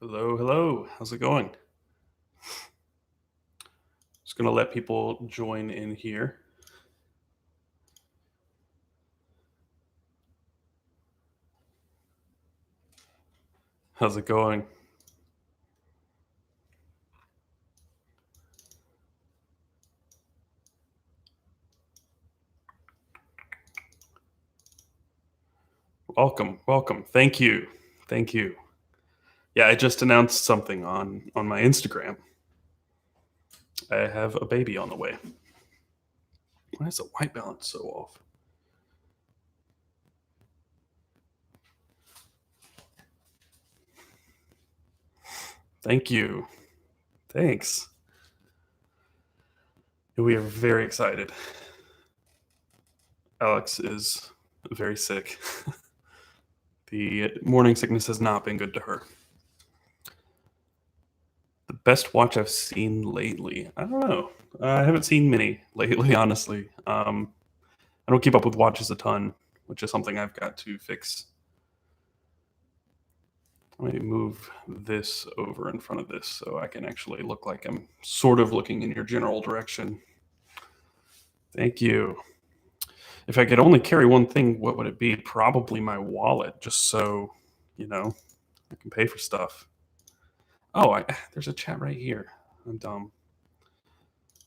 Hello, hello. How's it going? Just going to let people join in here. How's it going? Welcome, welcome. Thank you. Thank you. Yeah, I just announced something on my Instagram. I have a baby on the way. Why is the white balance so off? Thank you. Thanks. We are very excited. Alex is very sick. The morning sickness has not been good to her. The best watch I've seen lately? I don't know. I haven't seen many lately, honestly. I don't keep up with watches a ton, which is something I've got to fix. Let me move this over in front of this so I can actually look like I'm sort of looking in your general direction. Thank you. If I could only carry one thing, what would it be? Probably my wallet, just so, I can pay for stuff. Oh, there's a chat right here. I'm dumb.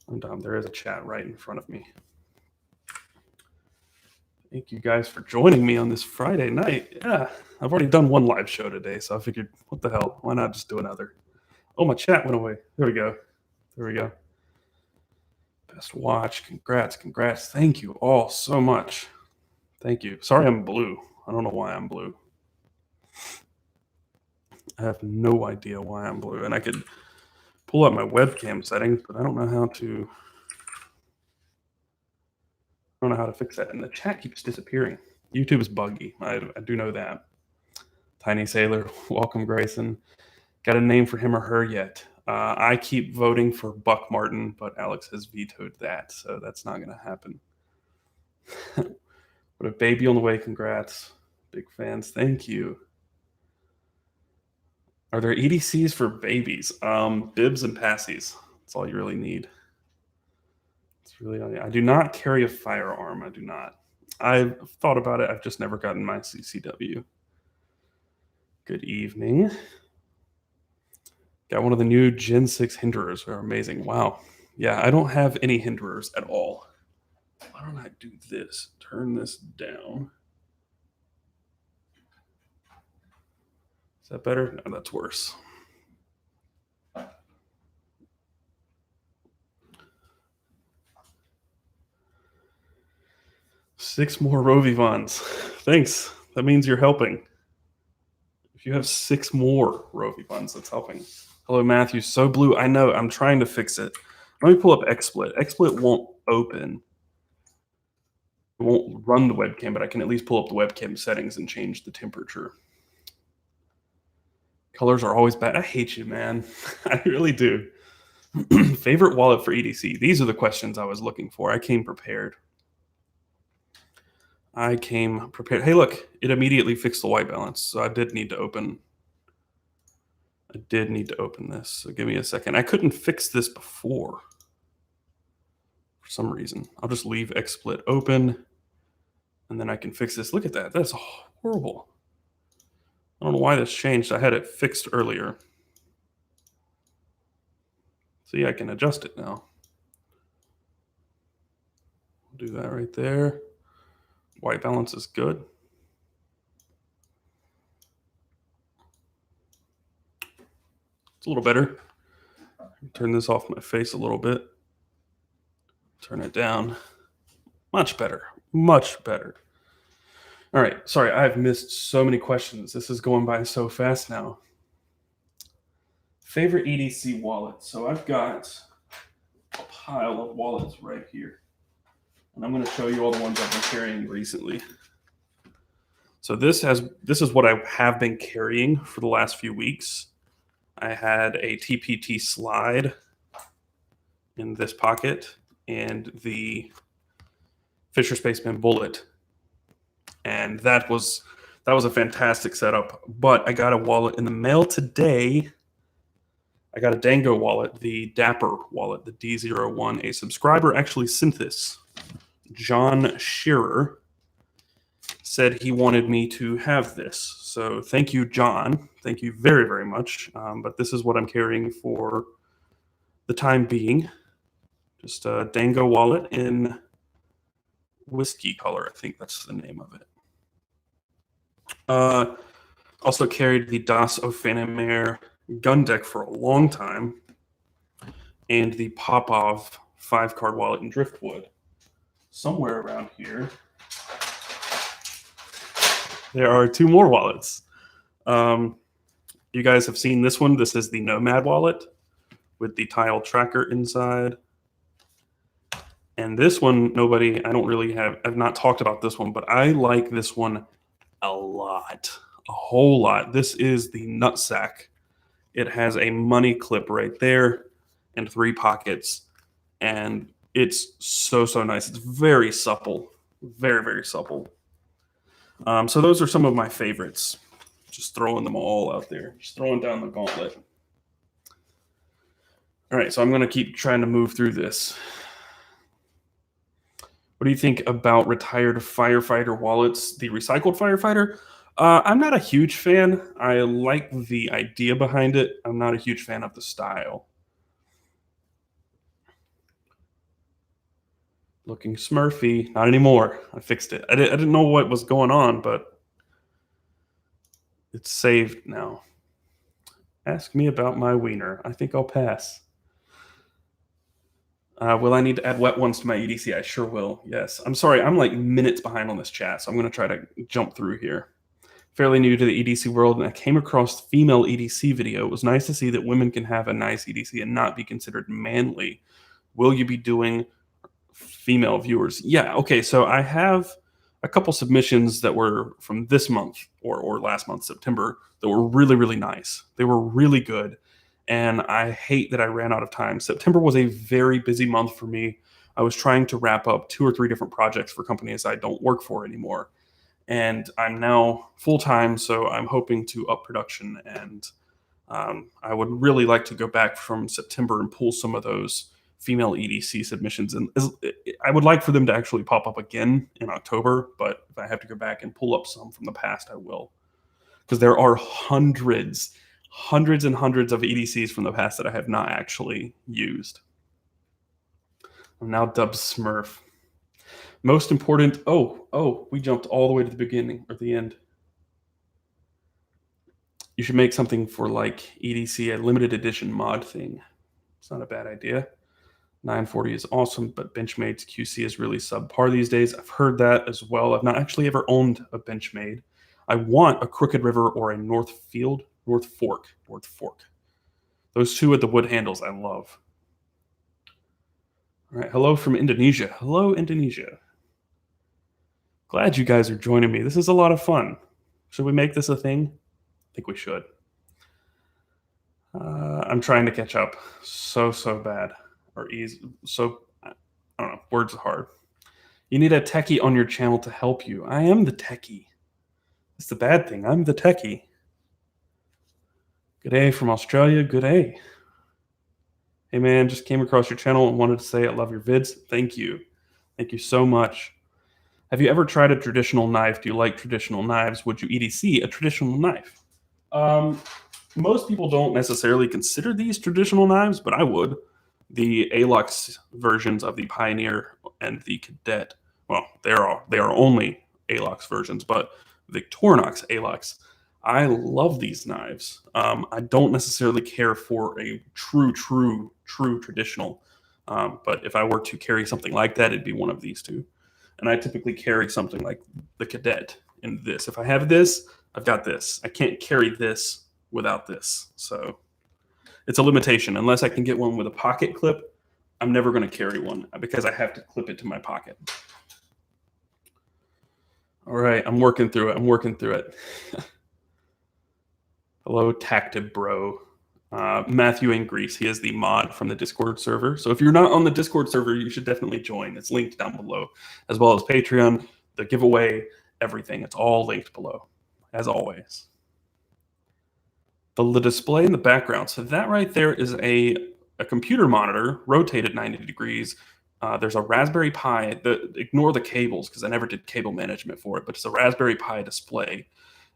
There is a chat right in front of me. Thank you guys for joining me on this Friday night. Yeah, I've already done one live show today, so I figured, what the hell? Why not just do another? Oh, my chat went away. There we go. There we go. Best watch. Congrats. Congrats. Thank you all so much. Thank you. Sorry I'm blue. I don't know why I'm blue. I have no idea why I'm blue. And I could pull up my webcam settings, but I don't know how to. I don't know how to fix that. And the chat keeps disappearing. YouTube is buggy. I do know that. Tiny Sailor, welcome, Grayson. Got a name for him or her yet? I keep voting for Buck Martin, but Alex has vetoed that, so that's not going to happen. What a baby on the way. Congrats. Big fans. Thank you. Are there EDCs for babies? Bibs and passies. That's all you really need. It's really. I do not carry a firearm. I do not. I've thought about it. I've just never gotten my CCW. Good evening. Got one of the new Gen 6 hinderers. They're amazing. Wow. Yeah, I don't have any hinderers at all. Why don't I do this? Turn this down. Is that better? No, that's worse. Six more Rovivans. Thanks. That means you're helping. If you have six more Rovivans, that's helping. Hello, Matthew. So blue. I know. I'm trying to fix it. Let me pull up XSplit. XSplit won't open. It won't run the webcam, but I can at least pull up the webcam settings and change the temperature. Colors are always bad. I hate you, man. I really do. Favorite wallet for EDC? These are the questions I was looking for. I came prepared. Hey, look, it immediately fixed the white balance. So I did need to open this. So give me a second. I couldn't fix this before for some reason. I'll just leave XSplit open and then I can fix this. Look at that. That's horrible. I don't know why this changed. I had it fixed earlier. See, I can adjust it now. I'll do that right there. White balance is good. It's a little better. Turn this off my face a little bit. Turn it down. Much better. Much better. All right. Sorry, I've missed so many questions. This is going by so fast now. Favorite EDC wallet. So I've got a pile of wallets right here. And I'm going to show you all the ones I've been carrying recently. So this is what I have been carrying for the last few weeks. I had a TPT slide in this pocket and the Fisher Spaceman bullet. And that was That was a fantastic setup, but I got a wallet in the mail today. I got a Dango wallet, the Dapper wallet, the D01. A subscriber actually sent this. John Shearer said he wanted me to have this. So thank you, John. Thank you very, very much. But this is what I'm carrying for the time being. Just a Dango wallet in whiskey color. I think that's the name of it. Also carried the Das Ophanemer gun deck for a long time, and the Popov 5-card wallet in Driftwood. Somewhere around here, there are 2 more wallets. You guys have seen this one. This is the Nomad wallet with the tile tracker inside. And this one, I've not talked about this one, but I like this one a lot, a whole lot. This is the Nutsack. It has a money clip right there and 3 pockets. And it's so, so nice. It's very supple, very, very supple. So those are some of my favorites. Just throwing them all out there, just throwing down the gauntlet. All right, so I'm going to keep trying to move through this. What do you think about retired firefighter wallets? The recycled firefighter? I'm not a huge fan. I like the idea behind it. I'm not a huge fan of the style. Looking Smurfy. Not anymore. I fixed it. I didn't know what was going on, but it's saved now. Ask me about my wiener. I think I'll pass. Will I need to add wet ones to my EDC? I sure will. Yes. I'm sorry. I'm like minutes behind on this chat, so I'm going to try to jump through here. Fairly new to the EDC world, and I came across the female EDC video. It was nice to see that women can have a nice EDC and not be considered manly. Will you be doing female viewers? Yeah. Okay. So I have a couple submissions that were from this month or last month, September, that were really, really nice. They were really good. And I hate that I ran out of time. September was a very busy month for me. I was trying to wrap up 2 or 3 different projects for companies I don't work for anymore. And I'm now full-time, so I'm hoping to up production. And I would really like to go back from September and pull some of those female EDC submissions. And I would like for them to actually pop up again in October, but if I have to go back and pull up some from the past, I will. Because there are hundreds and hundreds of EDCs from the past that I have not actually used. I'm now dubbed Smurf. Most important, we jumped all the way to the beginning or the end. You should make something for like EDC, a limited edition mod thing. It's not a bad idea. 940 is awesome, but Benchmade's QC is really subpar these days. I've heard that as well. I've not actually ever owned a Benchmade. I want a Crooked River or a North Fork. Those 2 with the wood handles I love. All right, hello from Indonesia. Hello, Indonesia. Glad you guys are joining me. This is a lot of fun. Should we make this a thing? I think we should. I'm trying to catch up so bad. Or easy. So, I don't know. Words are hard. You need a techie on your channel to help you. I am the techie. That's the bad thing. I'm the techie. Good day from Australia. Good day. Hey, man, just came across your channel and wanted to say I love your vids. Thank you. Thank you so much. Have you ever tried a traditional knife? Do you like traditional knives? Would you EDC a traditional knife? Most people don't necessarily consider these traditional knives, but I would. The ALUX versions of the Pioneer and the Cadet, well, they are only ALUX versions, but Victorinox ALUX, I love these knives. I don't necessarily care for a true traditional, but if I were to carry something like that, it'd be one of these 2. And I typically carry something like the Cadet in this. If I have this, I've got this. I can't carry this without this. So it's a limitation. Unless I can get one with a pocket clip, I'm never going to carry one because I have to clip it to my pocket. All right, I'm working through it. Hello, Tactib Bro. Matthew in Greece. He is the mod from the Discord server. So if you're not on the Discord server, you should definitely join. It's linked down below, as well as Patreon, the giveaway, everything. It's all linked below. as always. The display in the background. So that right there is a computer monitor rotated 90 degrees. There's a Raspberry Pi. Ignore the cables because I never did cable management for it, but it's a Raspberry Pi display.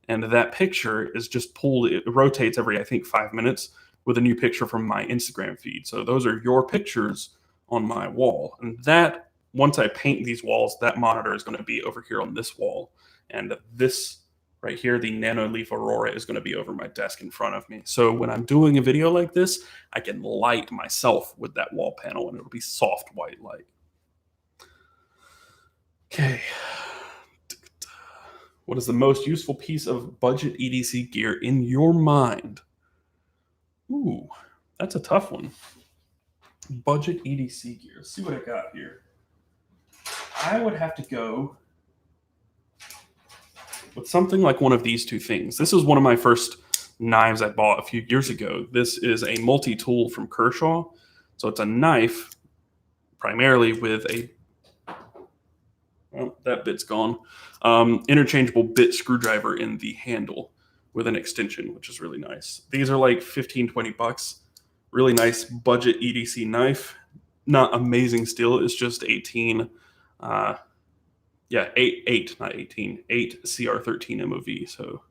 And that picture is just pulled. It rotates every, I think, 5 minutes with a new picture from my Instagram feed. So those are your pictures on my wall. And that, once I paint these walls, that monitor is going to be over here on this wall. And this right here, the Nanoleaf Aurora, is going to be over my desk in front of me. So when I'm doing a video like this, I can light myself with that wall panel, and it'll be soft white light. Okay. What is the most useful piece of budget EDC gear in your mind? Ooh, that's a tough one. Budget EDC gear. Let's see what I got here. I would have to go with something like one of these two things. This is one of my first knives I bought a few years ago. This is a multi-tool from Kershaw. So it's a knife primarily with a, well, that bit's gone, interchangeable bit screwdriver in the handle with an extension, which is really nice. These are like 15, 20 bucks. Really nice budget EDC knife. Not amazing steel. It's just 18, yeah, 8, not 18, 8 CR13 MOV. So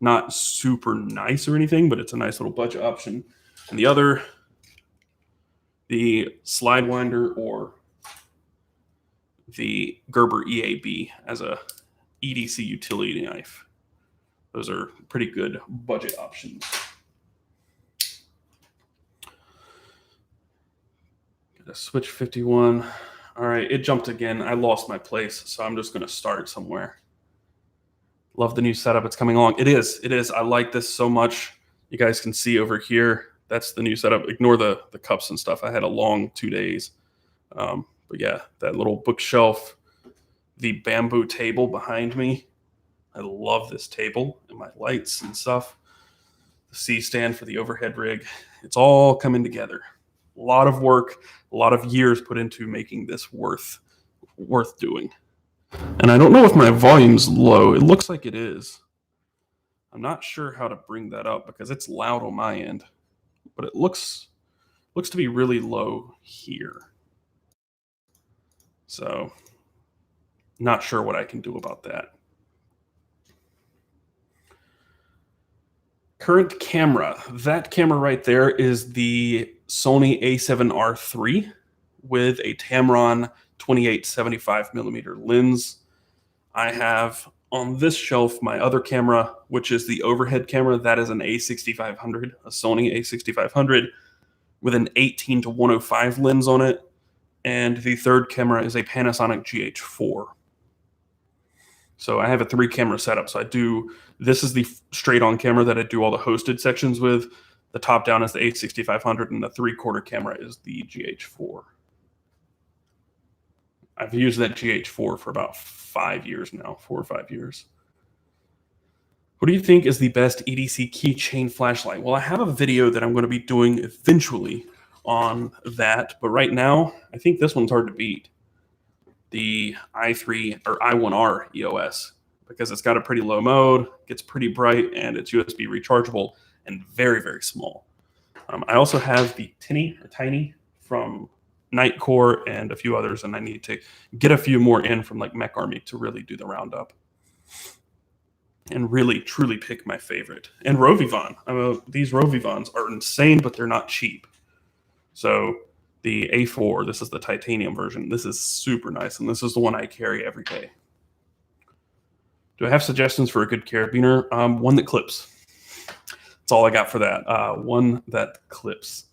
not super nice or anything, but it's a nice little budget option. And the other, the slide winder or the Gerber EAB as a EDC utility knife. Those are pretty good budget options. Got a Switch 51. All right, it jumped again. I lost my place, so I'm just going to start somewhere. Love the new setup. It's coming along. It is. It is. I like this so much. You guys can see over here. That's the new setup. Ignore the cups and stuff. I had a long 2 days. But yeah, that little bookshelf, the bamboo table behind me. I love this table and my lights and stuff. The C-stand for the overhead rig. It's all coming together. A lot of work, a lot of years put into making this worth doing. And I don't know if my volume's low. It looks like it is. I'm not sure how to bring that up because it's loud on my end, but it looks to be really low here. So not sure what I can do about that. Current camera. That camera right there is the Sony a7R III with a Tamron 28-75mm lens. I have on this shelf my other camera, which is the overhead camera. That is an a6500, a Sony a6500 with an 18-105 lens on it. And the third camera is a Panasonic GH4. So I have a 3-camera setup. So this is the straight-on camera that I do all the hosted sections with. The top down is the a6500, and the 3/4 camera is the GH4. I've used that GH4 for about 5 years now, 4 or 5 years. What do you think is the best EDC keychain flashlight? Well, I have a video that I'm going to be doing eventually on that, but right now, I think this one's hard to beat. The i3 or i1R EOS, because it's got a pretty low mode, gets pretty bright, and it's USB rechargeable and very, very small. I also have the Tiny from Nightcore and a few others, and I need to get a few more in from like Mech Army to really do the roundup and really truly pick my favorite. And Rovivon. These Rovivons are insane, but they're not cheap. So the A4, this is the titanium version. This is super nice, and this is the one I carry every day. Do I have suggestions for a good carabiner? One that clips. That's all I got for that. One that clips.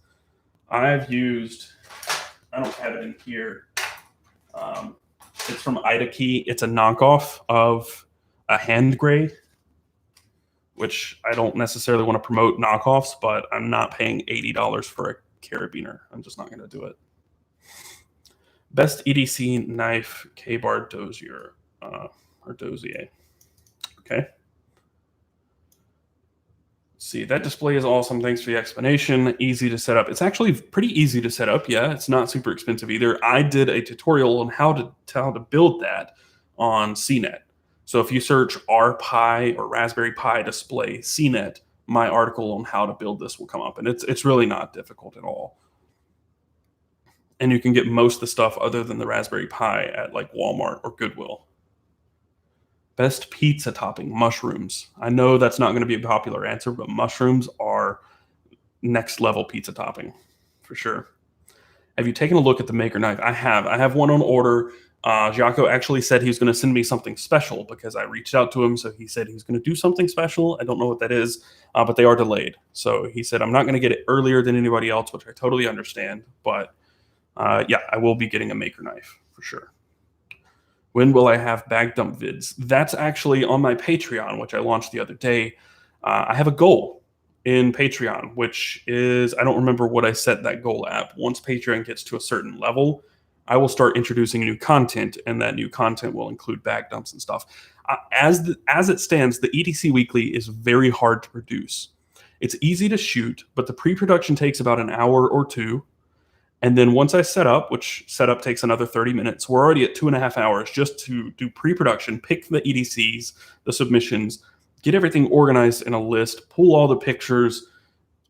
I've used, I don't have it in here. It's from IdaKey. It's a knockoff of a hand gray, which I don't necessarily want to promote knockoffs, but I'm not paying $80 for a carabiner. I'm just not going to do it. Best EDC knife, K-bar dozier or dozier. Okay. See, that display is awesome. Thanks for the explanation. Easy to set up. It's actually pretty easy to set up. Yeah, it's not super expensive either. I did a tutorial on how to build that on CNET. So if you search RPi or Raspberry Pi display CNET, my article on how to build this will come up, and it's really not difficult at all. And you can get most of the stuff other than the Raspberry Pi at like Walmart or Goodwill. Best pizza topping, mushrooms. I know that's not going to be a popular answer, but mushrooms are next level pizza topping for sure. Have you taken a look at the Maker knife? I have. I have one on order. Jaco actually said he was going to send me something special because I reached out to him. So he said he's going to do something special. I don't know what that is, but they are delayed. So he said, I'm not going to get it earlier than anybody else, which I totally understand. But yeah, I will be getting a Maker knife for sure. When will I have bag dump vids? That's actually on my Patreon, which I launched the other day. I have a goal in Patreon, which is, I don't remember what I set that goal at. Once Patreon gets to a certain level, I will start introducing new content, and that new content will include bag dumps and stuff. As it stands, the EDC Weekly is very hard to produce. It's easy to shoot, but the pre-production takes about an hour or two. And then once I set up, which setup takes another 30 minutes, we're already at 2.5 hours just to do pre-production, pick the EDCs, the submissions, get everything organized in a list, pull all the pictures.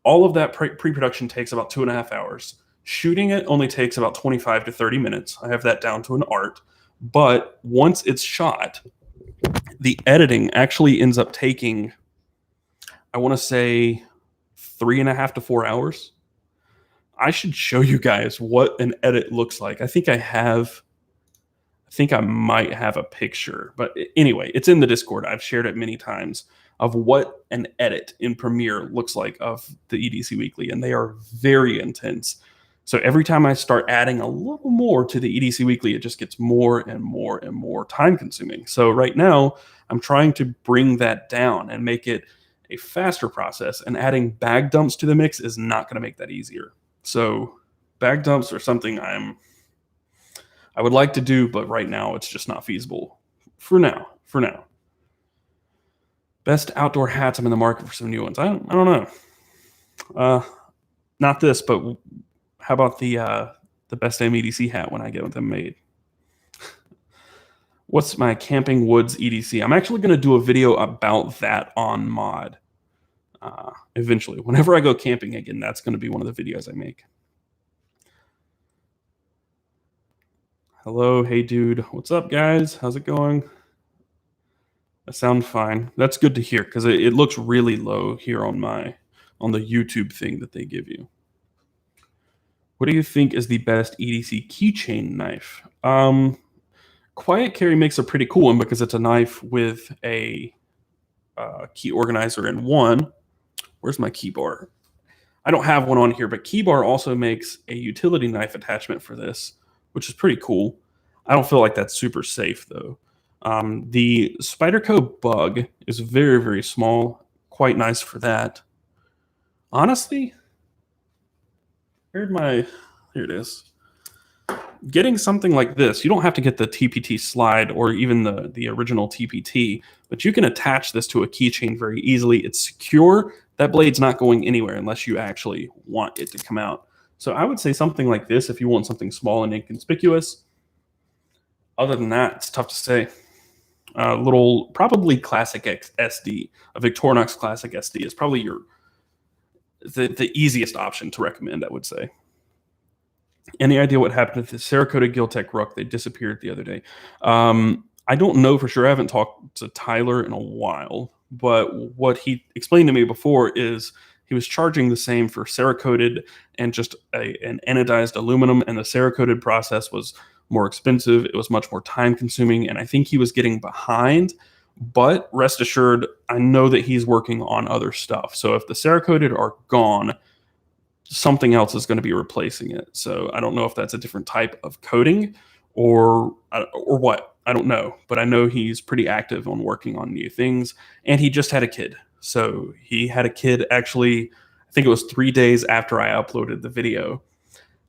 All of that pre-production takes about 2.5 hours. Shooting it only takes about 25 to 30 minutes. I have that down to an art. But once it's shot, the editing actually ends up taking, I want to say, 3.5 to 4 hours. I should show you guys what an edit looks like. I think I might have a picture, but anyway, it's in the Discord. I've shared it many times of what an edit in Premiere looks like of the EDC Weekly, and they are very intense. So every time I start adding a little more to the EDC Weekly, it just gets more and more and more time consuming. So right now, I'm trying to bring that down and make it a faster process, and adding bag dumps to the mix is not going to make that easier. So bag dumps are something I would like to do, but right now it's just not feasible for now. Best outdoor hats. I'm in the market for some new ones. I don't know. Not this, but how about the best damn EDC hat when I get them made? What's my Camping Woods EDC? I'm actually going to do a video about that on mod. Eventually, whenever I go camping again, that's going to be one of the videos I make. Hello, hey dude, what's up, guys? How's it going? I sound fine. That's good to hear because it looks really low here on the YouTube thing that they give you. What do you think is the best EDC keychain knife? Quiet Carry makes a pretty cool one because it's a knife with a key organizer in one. Where's my key bar? I don't have one on here, but Key Bar also makes a utility knife attachment for this, which is pretty cool. I don't feel like that's super safe, though. The Spyderco Bug is very, very small. Quite nice for that. Honestly, here it is. Getting something like this, you don't have to get the TPT slide or even the original TPT, but you can attach this to a keychain very easily. It's secure. That blade's not going anywhere unless you actually want it to come out. So I would say something like this if you want something small and inconspicuous. Other than that, it's tough to say. Probably Classic SD, a Victorinox Classic SD is probably the easiest option to recommend, I would say. Any idea what happened to the Cerakoted Giltech Rook? They disappeared the other day. I don't know for sure. I haven't talked to Tyler in a while, but what he explained to me before is he was charging the same for Cerakoted and just an anodized aluminum, and the Cerakoted process was more expensive. It was much more time consuming, and I think he was getting behind. But rest assured, I know that he's working on other stuff. So if the Cerakoted are gone, something else is going to be replacing it. So I don't know if that's a different type of coating or what. I don't know, but I know he's pretty active on working on new things, and he just had a kid. So he had a kid actually, I think it was 3 days after I uploaded the video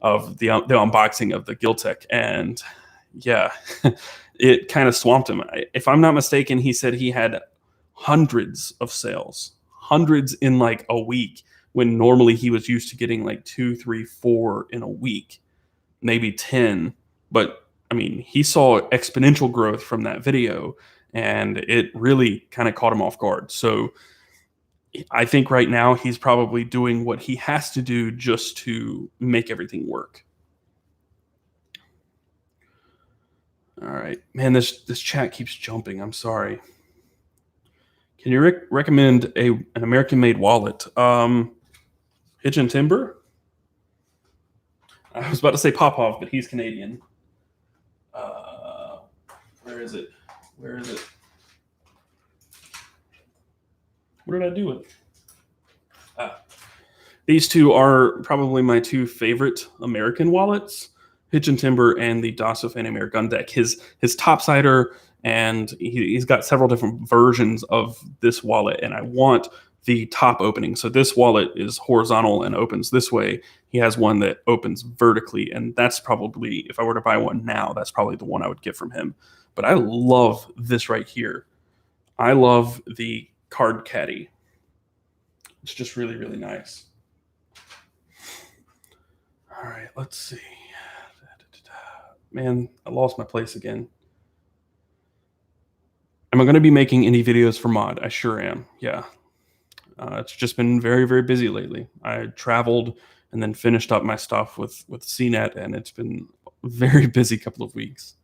of the unboxing of the Giltech, and yeah, it kind of swamped him. If I'm not mistaken, he said he had hundreds of sales, hundreds in like a week, when normally he was used to getting like 2, 3, 4 in a week, maybe 10. But I mean, he saw exponential growth from that video, and it really kind of caught him off guard. So I think right now he's probably doing what he has to do just to make everything work. All right, man, this chat keeps jumping. I'm sorry. Can you recommend an American-made wallet? Hitch and Timber? I was about to say Popov, but he's Canadian. Where is it? Where is it? What did I do with it? These two are probably my two favorite American wallets, Hitch and Timber and the Dasso Fan Gun Deck. His topsider, and he's got several different versions of this wallet, and I want the top opening. So this wallet is horizontal and opens this way. He has one that opens vertically, and that's probably, if I were to buy one now, that's probably the one I would get from him. But I love this right here. I love the card caddy. It's just really, really nice. All right, let's see. Man, I lost my place again. Am I going to be making any videos for Mod? I sure am, yeah. It's just been very, very busy lately. I traveled and then finished up my stuff with CNET, and it's been a very busy couple of weeks.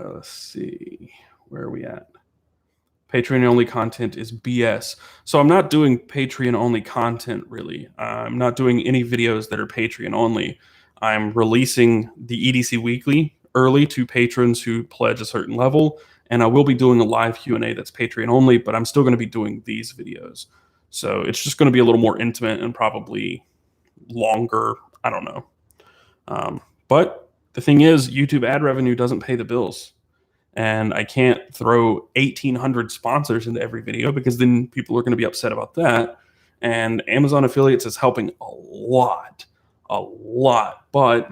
Let's see. Where are we at? Patreon-only content is BS. So I'm not doing Patreon-only content, really. I'm not doing any videos that are Patreon-only. I'm releasing the EDC Weekly early to patrons who pledge a certain level, and I will be doing a live Q&A that's Patreon-only, but I'm still going to be doing these videos. So it's just going to be a little more intimate and probably longer. I don't know. But the thing is, YouTube ad revenue doesn't pay the bills. And I can't throw 1,800 sponsors into every video because then people are going to be upset about that. And Amazon affiliates is helping a lot. But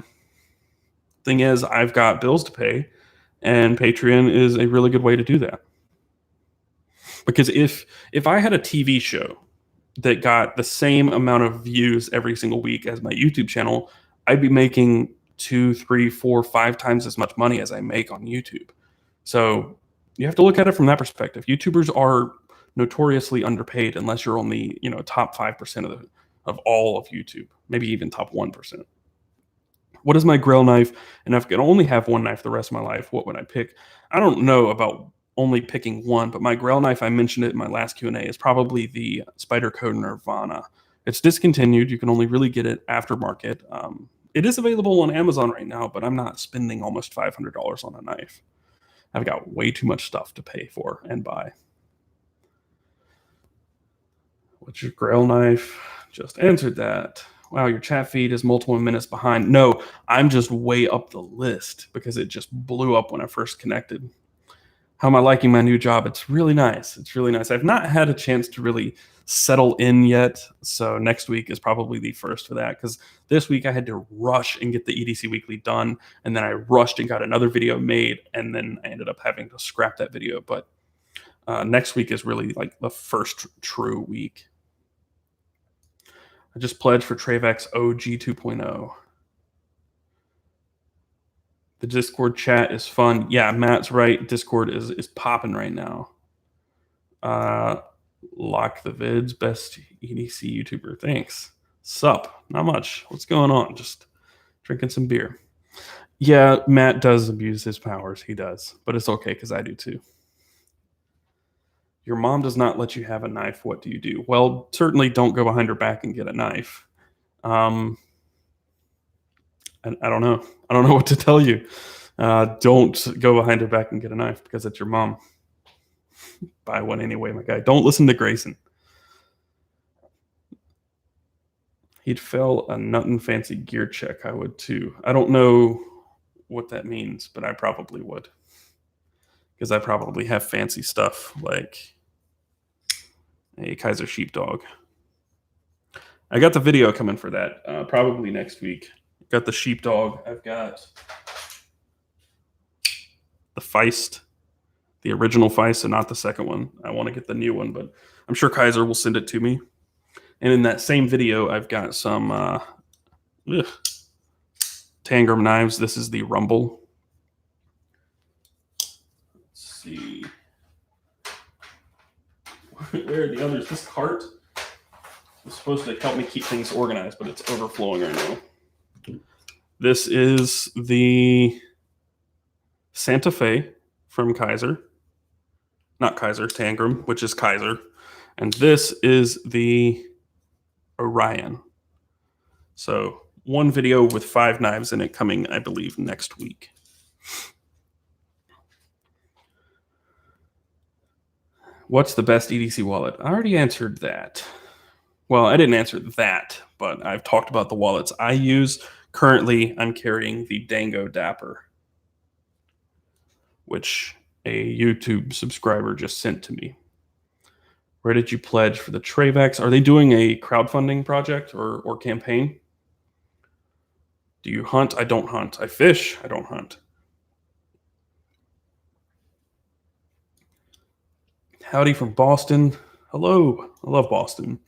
thing is, I've got bills to pay, and Patreon is a really good way to do that. Because if I had a TV show that got the same amount of views every single week as my YouTube channel, I'd be making 2, 3, 4, 5 times as much money as I make on YouTube. So you have to look at it from that perspective. YouTubers are notoriously underpaid unless you're only, top 5% of all of YouTube, maybe even top 1%. What is my grill knife? And if I could only have one knife the rest of my life, what would I pick? I don't know about only picking one, but my grill knife, I mentioned it in my last Q&A, is probably the Spyderco Nirvana. It's discontinued. You can only really get it aftermarket. It is available on Amazon right now, but I'm not spending almost $500 on a knife. I've got way too much stuff to pay for and buy. What's your grill knife? Just answered that. Wow, your chat feed is multiple minutes behind. No, I'm just way up the list because it just blew up when I first connected. How am I liking my new job? It's really nice. It's really nice. I've not had a chance to really settle in yet, so next week is probably the first for that, because this week I had to rush and get the EDC Weekly done, and then I rushed and got another video made, and then I ended up having to scrap that video. But next week is really like the first true week. I just pledged for Travex OG 2.0. The Discord chat is fun. Yeah, Matt's right. Discord is popping right now. Lock the vids, best EDC YouTuber. Thanks. Sup? Not much. What's going on? Just drinking some beer. Yeah, Matt does abuse his powers. He does. But it's okay because I do too. Your mom does not let you have a knife. What do you do? Well, certainly don't go behind her back and get a knife. I don't know. I don't know what to tell you. Don't go behind her back and get a knife because it's your mom. Buy one anyway, my guy. Don't listen to Grayson. He'd fail a nothing fancy gear check. I would too. I don't know what that means, but I probably would. Because I probably have fancy stuff like a Kaiser sheepdog. I got the video coming for that probably next week. Got the sheepdog. I've got the Feist, the original Feist, and not the second one. I want to get the new one, but I'm sure Kaiser will send it to me. And in that same video, I've got some Tangram knives. This is the Rumble. Where are the others? This cart is supposed to help me keep things organized, but it's overflowing right now. This is the Santa Fe from Kaiser. Not Kaiser, Tangram, which is Kaiser. And this is the Orion. So one video with 5 knives in it coming, I believe, next week. What's the best EDC wallet? I already answered that. Well, I didn't answer that, but I've talked about the wallets I use. Currently, I'm carrying the Dango Dapper, which a YouTube subscriber just sent to me. Where did you pledge for the Travex? Are they doing a crowdfunding project or campaign? Do you hunt? I don't hunt. I fish. I don't hunt. Howdy from Boston. Hello. I love Boston.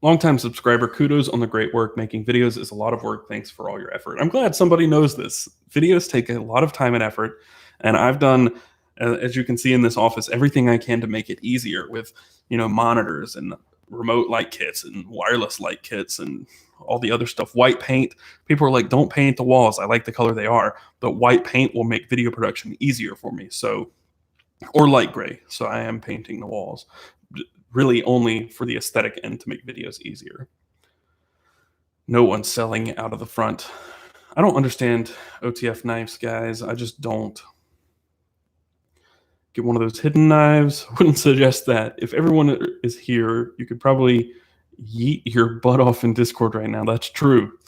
Longtime subscriber, kudos on the great work. Making videos is a lot of work. Thanks for all your effort. I'm glad somebody knows this. Videos take a lot of time and effort, and I've done, as you can see in this office, everything I can to make it easier with, monitors and remote light kits and wireless light kits and all the other stuff. White paint. People are like, don't paint the walls. I like the color they are, but white paint will make video production easier for me. So, or light gray. So I am painting the walls, really only for the aesthetic and to make videos easier. No one's selling out of the front. I don't understand OTF knives, guys. I just don't. Get one of those hidden knives. Wouldn't suggest that. If everyone is here, you could probably yeet your butt off in Discord right now. That's true.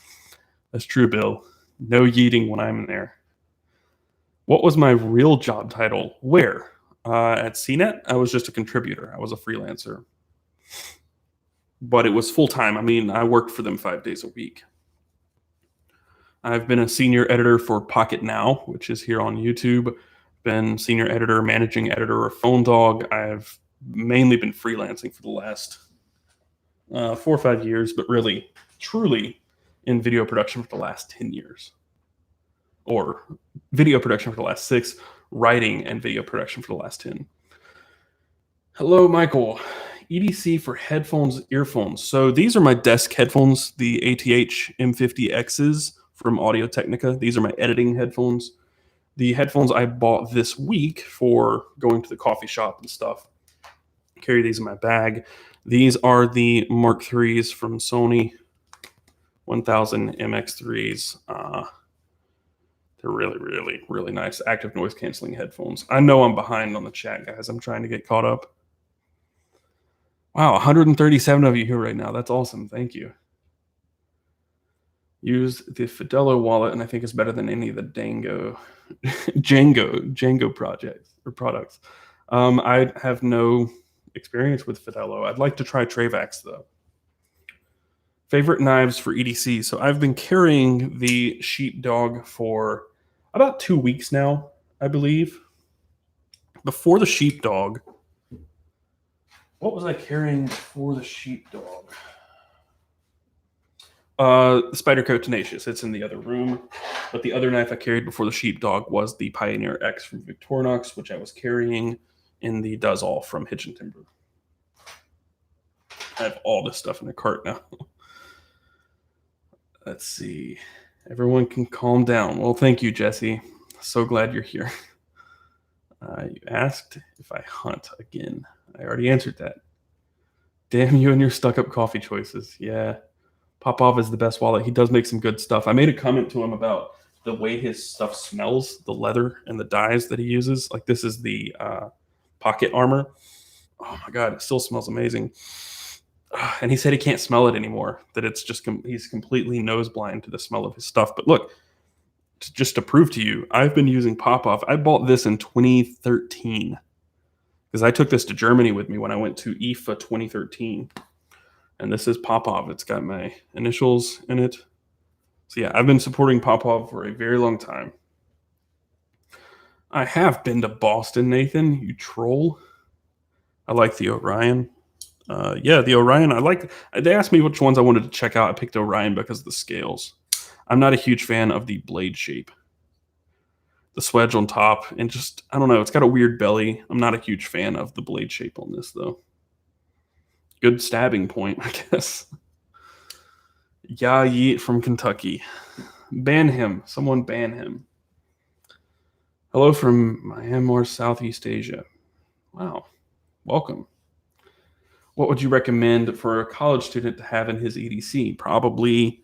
That's true, Bill. No yeeting when I'm in there. What was my real job title? Where? At CNET, I was just a contributor. I was a freelancer. But it was full-time. I mean, I worked for them 5 days a week. I've been a senior editor for Pocket Now, which is here on YouTube. Been senior editor, managing editor of Phone Dog. I've mainly been freelancing for the last 4 or 5 years, but really, truly in video production for the last 10 years. Or video production for the last 6, writing and video production for the last 10. Hello, Michael. EDC for headphones, earphones. So these are my desk headphones, the ATH M50Xs from Audio-Technica. These are my editing headphones. The headphones I bought this week for going to the coffee shop and stuff. Carry these in my bag. These are the Mark IIIs from Sony, 1000 MX3s. They're really, really, really nice active noise canceling headphones. I know I'm behind on the chat, guys. I'm trying to get caught up. Wow, 137 of you here right now. That's awesome. Thank you. Use the Fidelo wallet, and I think it's better than any of the Django projects or products. I have no experience with Fidelo. I'd like to try Travex though. Favorite knives for EDC. So I've been carrying the Sheepdog for about 2 weeks now, I believe. Before the Sheepdog, what was I carrying before the Sheepdog? The Spyderco Tenacious. It's in the other room. But the other knife I carried before the Sheepdog was the Pioneer X from Victorinox, which I was carrying in the Does All from Hitch and Timber. I have all this stuff in the cart now. Let's see. Everyone can calm down. Well, thank you, Jesse. So glad you're here. You asked if I hunt again. I already answered that. Damn you and your stuck-up coffee choices. Yeah. Popov is the best wallet. He does make some good stuff. I made a comment to him about the way his stuff smells, the leather and the dyes that he uses. Like this is the pocket armor. Oh my God, it still smells amazing. And he said he can't smell it anymore, that it's just, he's completely nose blind to the smell of his stuff. But look, just to prove to you, I've been using Popov. I bought this in 2013 because I took this to Germany with me when I went to IFA 2013. And this is Popov. It's got my initials in it. So yeah, I've been supporting Popov for a very long time. I have been to Boston, Nathan, you troll. I like the Orion. Yeah, the Orion, they asked me which ones I wanted to check out. I picked Orion because of the scales. I'm not a huge fan of the blade shape. The swedge on top, and just, I don't know, it's got a weird belly. I'm not a huge fan of the blade shape on this, though. Good stabbing point, I guess. Ya Yeet from Kentucky. Ban him. Someone ban him. Hello from Myanmar, Southeast Asia. Wow. Welcome. What would you recommend for a college student to have in his EDC? Probably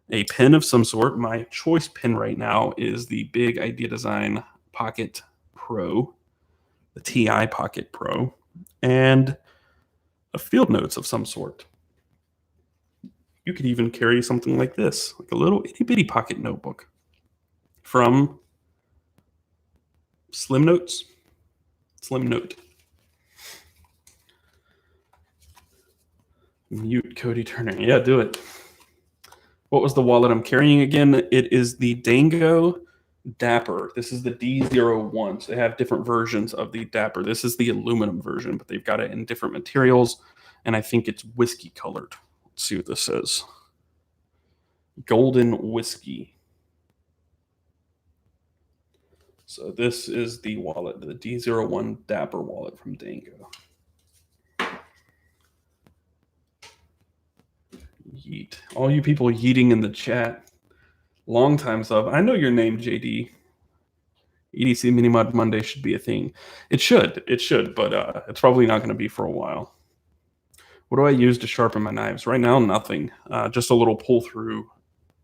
a pen of some sort. My choice pen right now is the Big Idea Design Pocket Pro, the TI Pocket Pro, and a field notes of some sort. You could even carry something like this, like a little itty bitty pocket notebook from Slim Notes. Slim Note. Mute Cody Turner. Yeah, do it. What was the wallet I'm carrying again? It is the Dango Dapper. This is the D01. So they have different versions of the Dapper. This is the aluminum version, but they've got it in different materials, and I think it's whiskey colored. Let's see what this says. Golden whiskey. So this is the wallet, the D01 Dapper wallet from Dango. Yeet. All you people yeeting in the chat. Long time sub. I know your name, JD. EDC Mini Mod Monday should be a thing. It should, but it's probably not going to be for a while. What do I use to sharpen my knives? Right now, nothing. Just a little pull-through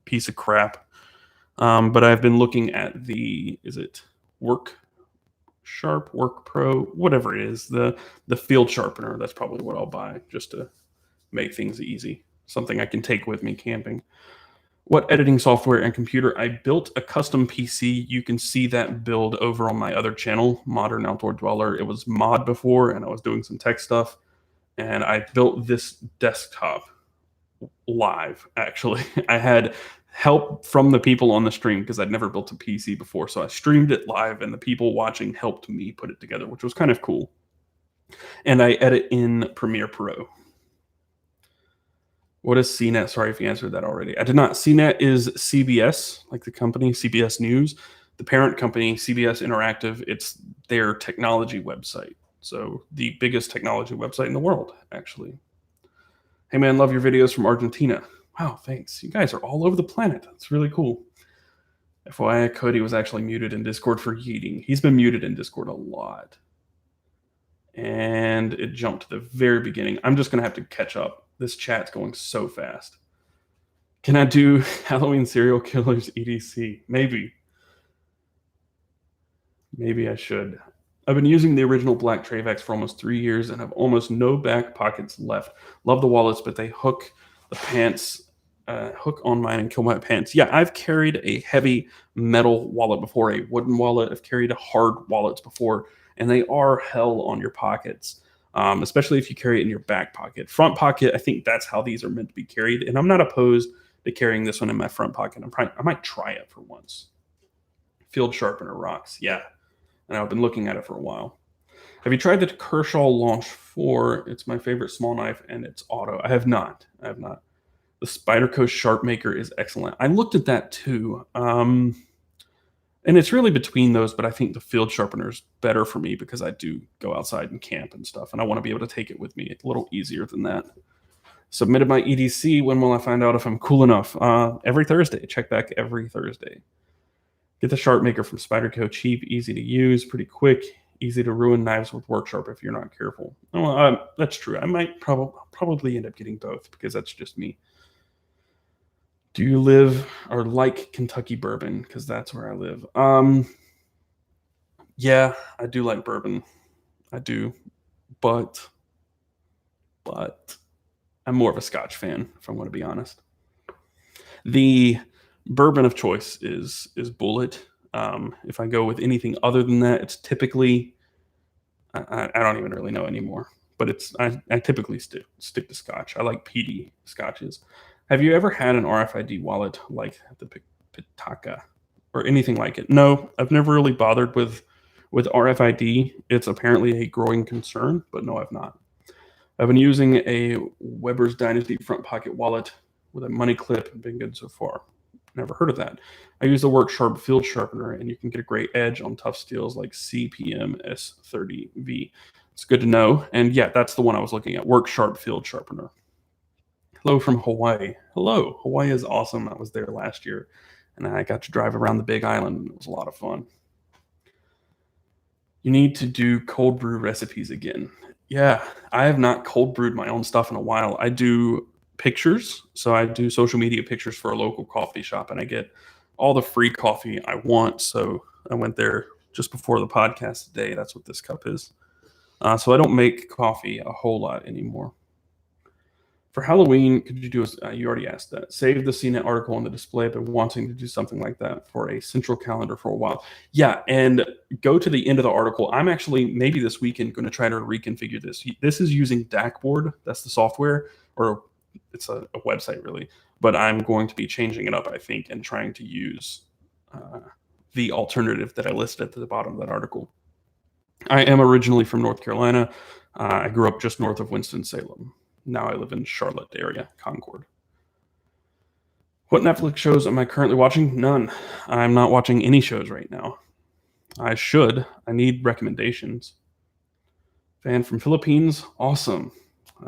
piece of crap. But I've been looking at the, is it Work Pro, whatever it is, the field sharpener. That's probably what I'll buy just to make things easy. Something I can take with me camping. What editing software and computer? I built a custom PC. You can see that build over on my other channel, Modern Outdoor Dweller. It was mod before, and I was doing some tech stuff. And I built this desktop live, actually. I had help from the people on the stream because I'd never built a PC before. So I streamed it live, and the people watching helped me put it together, which was kind of cool. And I edit in Premiere Pro. What is CNET? Sorry if you answered that already. I did not. CNET is CBS, like the company, CBS News. The parent company, CBS Interactive, it's their technology website. So the biggest technology website in the world, actually. Hey, man, love your videos from Argentina. Wow, thanks. You guys are all over the planet. That's really cool. FYI, Cody was actually muted in Discord for yeeting. He's been muted in Discord a lot. And it jumped to the very beginning. I'm just going to have to catch up. This chat's going so fast. Can I do Halloween serial killers EDC? Maybe. Maybe I should. I've been using the original black Travex for almost 3 years and have almost no back pockets left. Love the wallets, but they hook the pants, hook on mine and kill my pants. Yeah, I've carried a heavy metal wallet before, a wooden wallet. I've carried hard wallets before, and they are hell on your pockets. Especially if you carry it in your back pocket. Front pocket, I think that's how these are meant to be carried. And I'm not opposed to carrying this one in my front pocket. I might try it for once. Field sharpener rocks. Yeah. And I've been looking at it for a while. Have you tried the Kershaw Launch 4? It's my favorite small knife, and it's auto. I have not. The Spyderco Sharp Maker is excellent. I looked at that too. And it's really between those, but I think the field sharpener is better for me because I do go outside and camp and stuff, and I want to be able to take it with me. It's a little easier than that. Submitted my EDC. When will I find out if I'm cool enough? Every Thursday. Check back every Thursday. Get the Sharp Maker from Spyderco. Cheap, easy to use, pretty quick, easy to ruin knives with work sharp if you're not careful. Well, that's true. I might probably end up getting both because that's just me. Do you live or like Kentucky bourbon? Because that's where I live. Yeah, I do like bourbon. I do, but I'm more of a Scotch fan, if I'm going to be honest. The bourbon of choice is Bullet. If I go with anything other than that, it's typically I don't even really know anymore. But I typically stick to Scotch. I like peaty Scotches. Have you ever had an RFID wallet like the Pitaka or anything like it? No, I've never really bothered with RFID. It's apparently a growing concern, but no, I've not. I've been using a Weber's Dynasty front pocket wallet with a money clip and been good so far. Never heard of that. I use the Work Sharp field sharpener, and you can get a great edge on tough steels like CPM S30V. It's good to know. And yeah, that's the one I was looking at. Work Sharp Field Sharpener. Hello from Hawaii. Hello. Hawaii is awesome. I was there last year, and I got to drive around the Big Island, and it was a lot of fun. You need to do cold brew recipes again. Yeah, I have not cold brewed my own stuff in a while. I do pictures, so I do social media pictures for a local coffee shop, and I get all the free coffee I want. So I went there just before the podcast today. That's what this cup is. So I don't make coffee a whole lot anymore. For Halloween, could you do you already asked that. Save the CNET article on the display. I've been wanting to do something like that for a central calendar for a while. Yeah, and go to the end of the article. I'm actually, maybe this weekend, going to try to reconfigure this. This is using DACboard. That's the software, or it's a website, really. But I'm going to be changing it up, I think, and trying to use the alternative that I listed at the bottom of that article. I am originally from North Carolina. I grew up just north of Winston-Salem. Now I live in Charlotte area, Concord. What Netflix shows am I currently watching? None. I'm not watching any shows right now. I should. I need recommendations. Fan from Philippines? Awesome.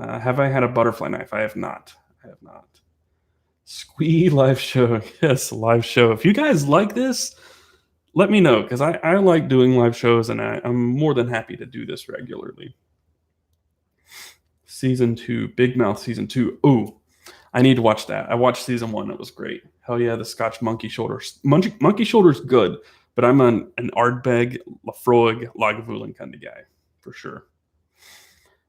Have I had a butterfly knife? I have not. I have not. Squee live show. Yes, live show. If you guys like this, let me know, because I like doing live shows, and I'm more than happy to do this regularly. Season 2, Big Mouth Season 2. Ooh, I need to watch that. I watched Season 1. It was great. Hell yeah, the Scotch Monkey Shoulders. Monkey Shoulders good, but I'm an Ardbeg, Lafroig, Lagavulin kind of guy, for sure.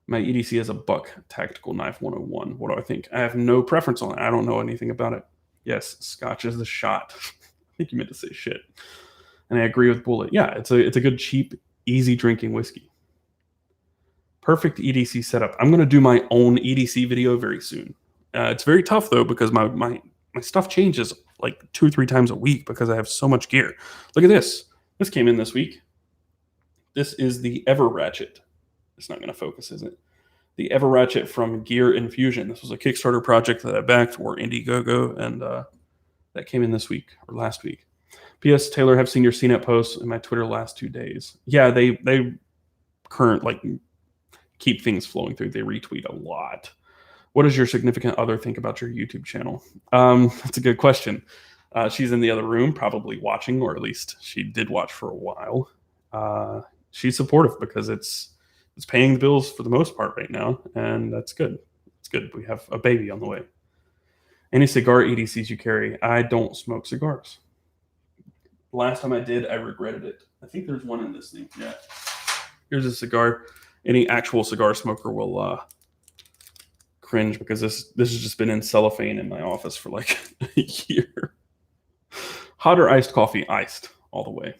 My EDC has a Buck Tactical Knife 101. What do I think? I have no preference on it. I don't know anything about it. Yes, Scotch is the shot. I think you meant to say shit. And I agree with Bullet. Yeah, it's a good, cheap, easy drinking whiskey. Perfect EDC setup. I'm going to do my own EDC video very soon. It's very tough, though, because my stuff changes like 2 or 3 times a week because I have so much gear. Look at this. This came in this week. This is the Ever Ratchet. It's not going to focus, is it? The Ever Ratchet from Gear Infusion. This was a Kickstarter project that I backed for Indiegogo, and that came in this week or last week. P.S. Taylor, have seen your CNET posts in my Twitter last 2 days. Yeah, they keep things flowing through. They retweet a lot. What does your significant other think about your YouTube channel? That's a good question. She's in the other room, probably watching, or at least she did watch for a while. She's supportive because it's paying the bills for the most part right now, and that's good. It's good. We have a baby on the way. Any cigar EDCs you carry? I don't smoke cigars. Last time I did, I regretted it. I think there's one in this thing. Yeah. Here's a cigar. Any actual cigar smoker will cringe because this has just been in cellophane in my office for like a year. Hot or iced coffee? Iced all the way.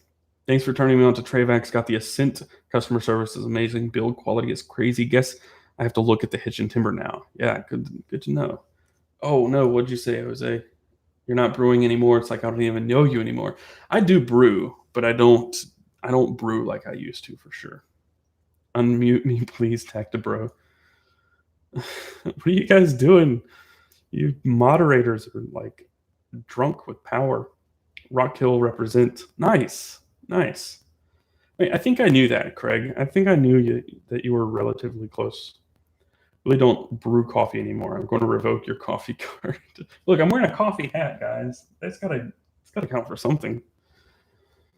Thanks for turning me on to Travax. Got the Ascent. Customer service is amazing. Build quality is crazy. Guess I have to look at the Hitch and Timber now. Yeah, good to know. Oh no, what'd you say, Jose? You're not brewing anymore. It's like I don't even know you anymore. I do brew, but I don't brew like I used to, for sure. Unmute me, please, Tactibro. What are you guys doing? You moderators are like drunk with power. Rockhill represent. Nice. Wait, I think I knew that, Craig. I think I knew that you were relatively close. Really don't brew coffee anymore. I'm going to revoke your coffee card. Look, I'm wearing a coffee hat, guys. It's gotta count for something.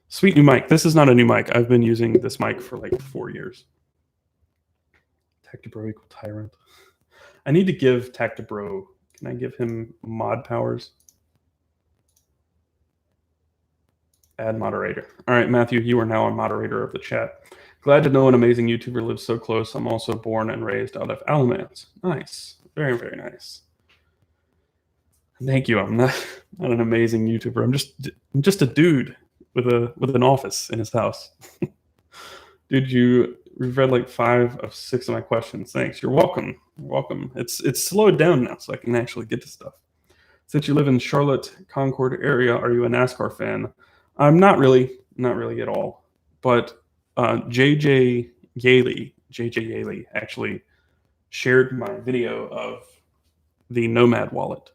Sweet new mic. This is not a new mic. I've been using this mic for like 4 years. Tactibro equal tyrant. I need to give Tactibro. Can I give him mod powers? Add moderator. All right, Matthew, you are now a moderator of the chat. Glad to know an amazing YouTuber lives so close. I'm also born and raised out of Alamance. Nice. Very, very nice. Thank you. I'm not an amazing YouTuber. I'm just a dude with an office in his house. Dude, you've read like 5 of 6 of my questions. Thanks. You're welcome. You're welcome. It's slowed down now, so I can actually get to stuff. Since you live in Charlotte, Concord area, are you a NASCAR fan? I'm not really at all. But JJ Yaley actually shared my video of the Nomad wallet.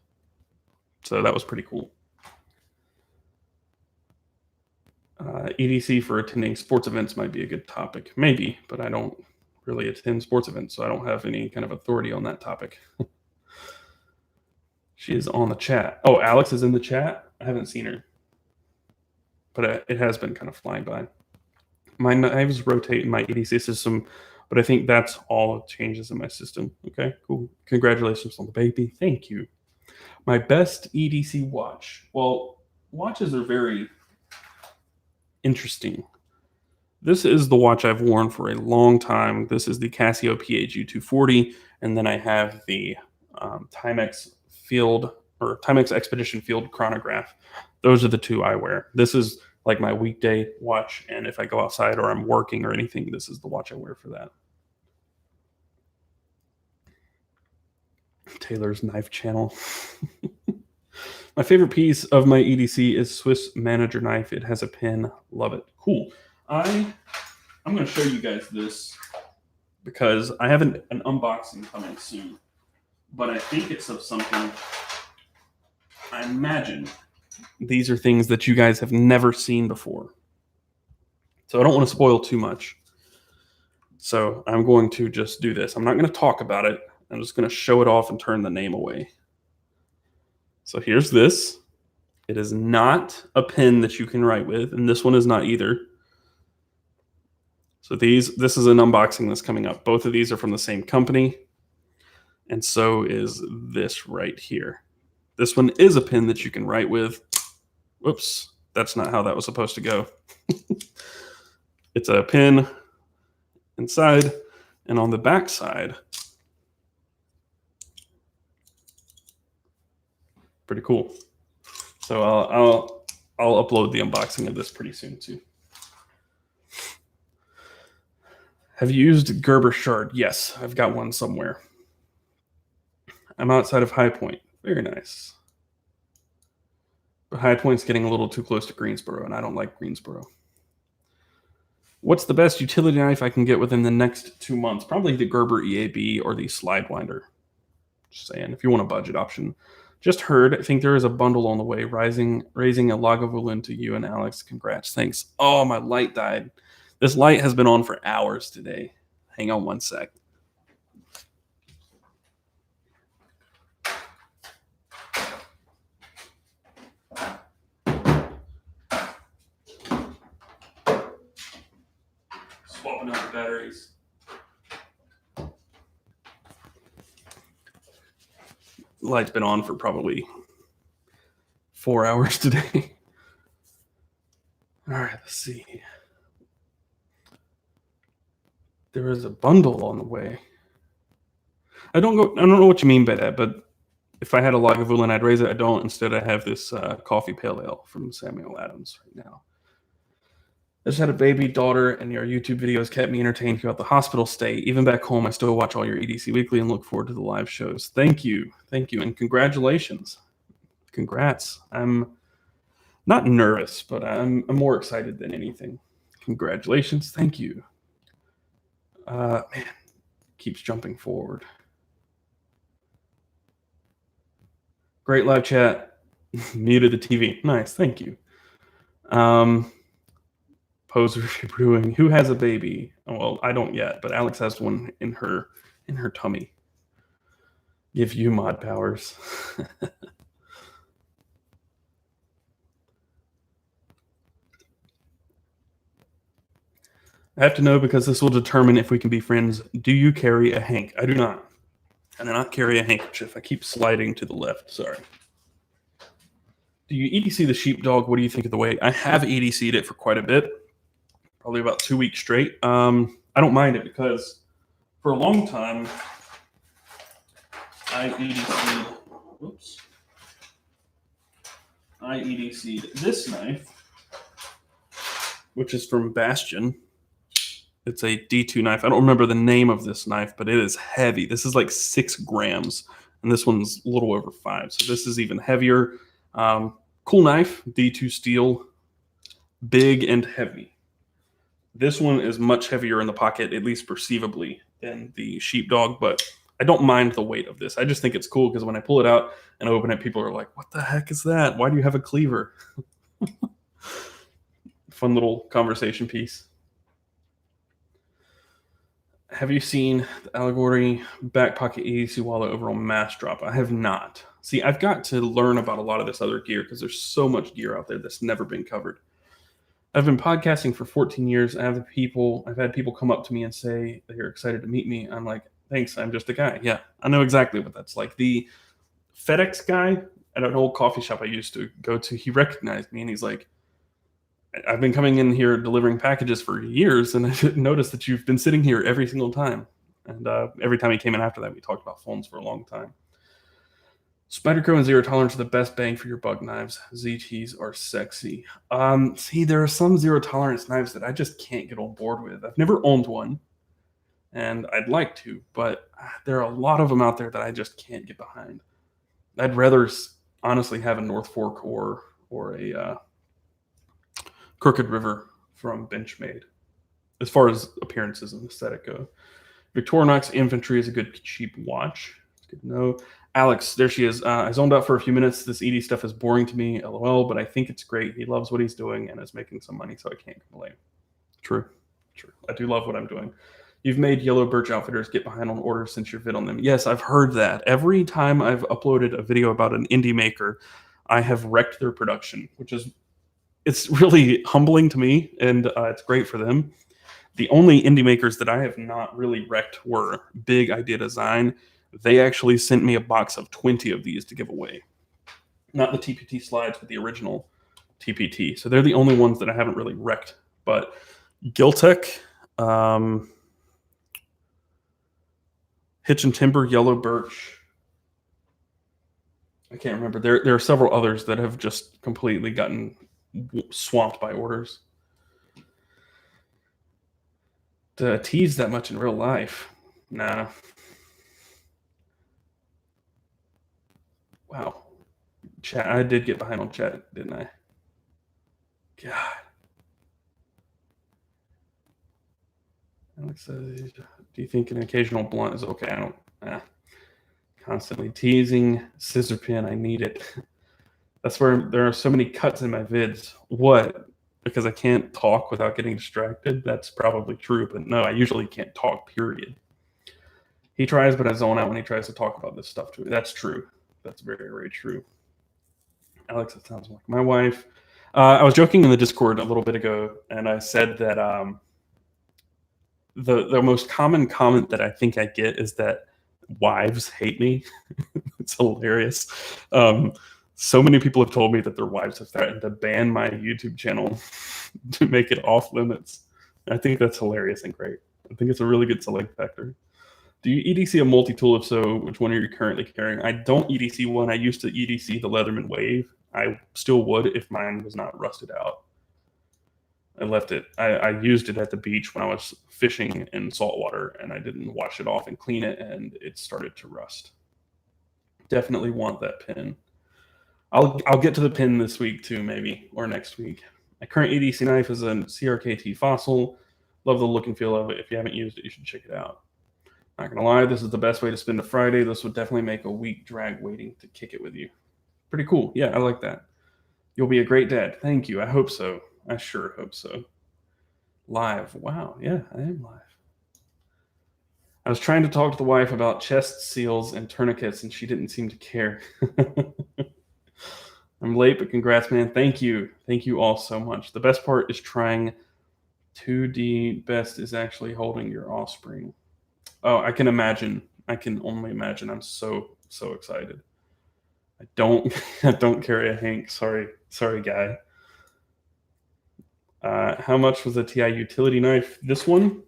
So that was pretty cool. EDC for attending sports events might be a good topic. Maybe, but I don't really attend sports events, so I don't have any kind of authority on that topic. She is on the chat. Oh, Alex is in the chat? I haven't seen her. But it has been kind of flying by. My knives rotate in my EDC system, but I think that's all changes in my system. Okay, cool. Congratulations on the baby. Thank you. My best EDC watch. Well, watches are very interesting. This is the watch I've worn for a long time. This is the Casio PAG240, and then I have the Timex Expedition Field chronograph. Those are the two I wear. This is like my weekday watch, and if I go outside or I'm working or anything, this is the watch I wear for that. Taylor's Knife Channel. My favorite piece of my EDC is Swiss Manager knife. It has a pin. Love it. Cool. I'm going to show you guys this because I have an unboxing coming soon, but I think it's of something. I imagine these are things that you guys have never seen before. So I don't want to spoil too much. So I'm going to just do this. I'm not going to talk about it. I'm just going to show it off and turn the name away. So here's this. It is not a pen that you can write with, and this one is not either. So this is an unboxing that's coming up. Both of these are from the same company, and so is this right here. This one is a pen that you can write with. Whoops, that's not how that was supposed to go. It's a pen inside, and on the back side, pretty cool. So I'll upload the unboxing of this pretty soon too. Have you used Gerber shard? Yes, I've got one somewhere. I'm outside of High Point. Very nice. But High Point's getting a little too close to Greensboro, and I don't like Greensboro. What's the best utility knife I can get within the next 2 months? Probably the Gerber EAB or the Slide Winder. Just saying, if you want a budget option. Just heard, I think there is a bundle on the way. Raising a Lagavulin to you and Alex. Congrats. Thanks. Oh, my light died. This light has been on for hours today. Hang on one sec. Swapping out the batteries. The light's been on for probably 4 hours today. All right, let's see. There is a bundle on the way. I don't know what you mean by that, but if I had a Lagavulin, I'd raise it. I don't. Instead, I have this coffee pale ale from Samuel Adams right now. I just had a baby daughter, and your YouTube videos kept me entertained throughout the hospital stay. Even back home, I still watch all your EDC Weekly and look forward to the live shows. Thank you. Thank you, and congratulations. Congrats. I'm not nervous, but I'm more excited than anything. Congratulations. Thank you. Man, keeps jumping forward. Great live chat. Muted the TV. Nice. Thank you. Poser Brewing. Who has a baby? Well, I don't yet, but Alex has one in her tummy. Give you mod powers. I have to know because this will determine if we can be friends. Do you carry a hank? I do not. I do not carry a handkerchief. I keep sliding to the left. Sorry. Do you EDC the sheepdog? What do you think of the weight? I have EDC'd it for quite a bit. Probably about 2 weeks straight. I don't mind it because for a long time, I EDC'd this knife, which is from Bastion. It's a D2 knife. I don't remember the name of this knife, but it is heavy. This is like 6 grams, and this one's a little over 5. So this is even heavier. Cool knife, D2 steel, big and heavy. This one is much heavier in the pocket, at least perceivably, than the sheepdog, but I don't mind the weight of this. I just think it's cool because when I pull it out and open it, people are like, what the heck is that? Why do you have a cleaver? Fun little conversation piece. Have you seen the Allegory back pocket EDC wallet overall mass drop? I have not. See, I've got to learn about a lot of this other gear because there's so much gear out there that's never been covered. I've been podcasting for 14 years. I've had people come up to me and say they're excited to meet me. I'm like, thanks, I'm just a guy. Yeah, I know exactly what that's like. The FedEx guy at an old coffee shop I used to go to, he recognized me and he's like, I've been coming in here delivering packages for years, and I noticed that you've been sitting here every single time. And every time he came in after that, we talked about phones for a long time. Spyderco and Zero Tolerance are the best bang for your bug knives. ZTs are sexy. See, there are some Zero Tolerance knives that I just can't get on board with. I've never owned one, and I'd like to, but there are a lot of them out there that I just can't get behind. I'd rather honestly have a North Fork or a Crooked River from Benchmade, as far as appearances and aesthetic go. Victorinox Infantry is a good cheap watch. It's good to know. Alex, there she is. I zoned out for a few minutes. This ED stuff is boring to me, lol, but I think it's great. He loves what he's doing and is making some money, so I can't complain. True. I do love what I'm doing. You've made Yellow Birch Outfitters get behind on orders since your vid on them. Yes, I've heard that. Every time I've uploaded a video about an indie maker, I have wrecked their production, which is it's really humbling to me, and it's great for them. The only indie makers that I have not really wrecked were Big Idea Design. They actually sent me a box of 20 of these to give away. Not the TPT slides, but the original TPT. So they're the only ones that I haven't really wrecked. But Giltech, Hitch and Timber, Yellow Birch. I can't remember. There are several others that have just completely gotten swamped by orders. To tease that much in real life, nah. Wow, chat. I did get behind on chat, didn't I? God. Alex says, "Do you think an occasional blunt is okay?" I don't. Constantly teasing scissor pin. I need it. That's where there are so many cuts in my vids. What? Because I can't talk without getting distracted? That's probably true, but no, I usually can't talk, period. He tries, but I zone out when he tries to talk about this stuff to me. That's true. That's very, very true. Alex, it sounds like my wife. I was joking in the Discord a little bit ago, and I said that the most common comment that I think I get is that wives hate me. It's hilarious. So many people have told me that their wives have threatened to ban my YouTube channel to make it off limits. I think that's hilarious and great. I think it's a really good selling factor. Do you EDC a multi-tool? If so, which one are you currently carrying? I don't EDC one. I used to EDC the Leatherman Wave. I still would if mine was not rusted out. I left it. I used it at the beach when I was fishing in saltwater, and I didn't wash it off and clean it, and it started to rust. Definitely want that pin. I'll get to the pin this week too, maybe, or next week. My current EDC knife is a CRKT Fossil. Love the look and feel of it. If you haven't used it, you should check it out. Not gonna lie, this is the best way to spend a Friday. This would definitely make a week drag waiting to kick it with you. Pretty cool. Yeah, I like that. You'll be a great dad. Thank you. I hope so. I sure hope so. Live. Wow. Yeah, I am live. I was trying to talk to the wife about chest seals and tourniquets, and she didn't seem to care. I'm late, but congrats, man. Thank you. Thank you all so much. The best part is trying 2D. Best is actually holding your offspring. Oh, I can imagine. I can only imagine. I'm so excited. I don't I don't carry a Hank. Sorry, guy. How much was a TI utility knife? This one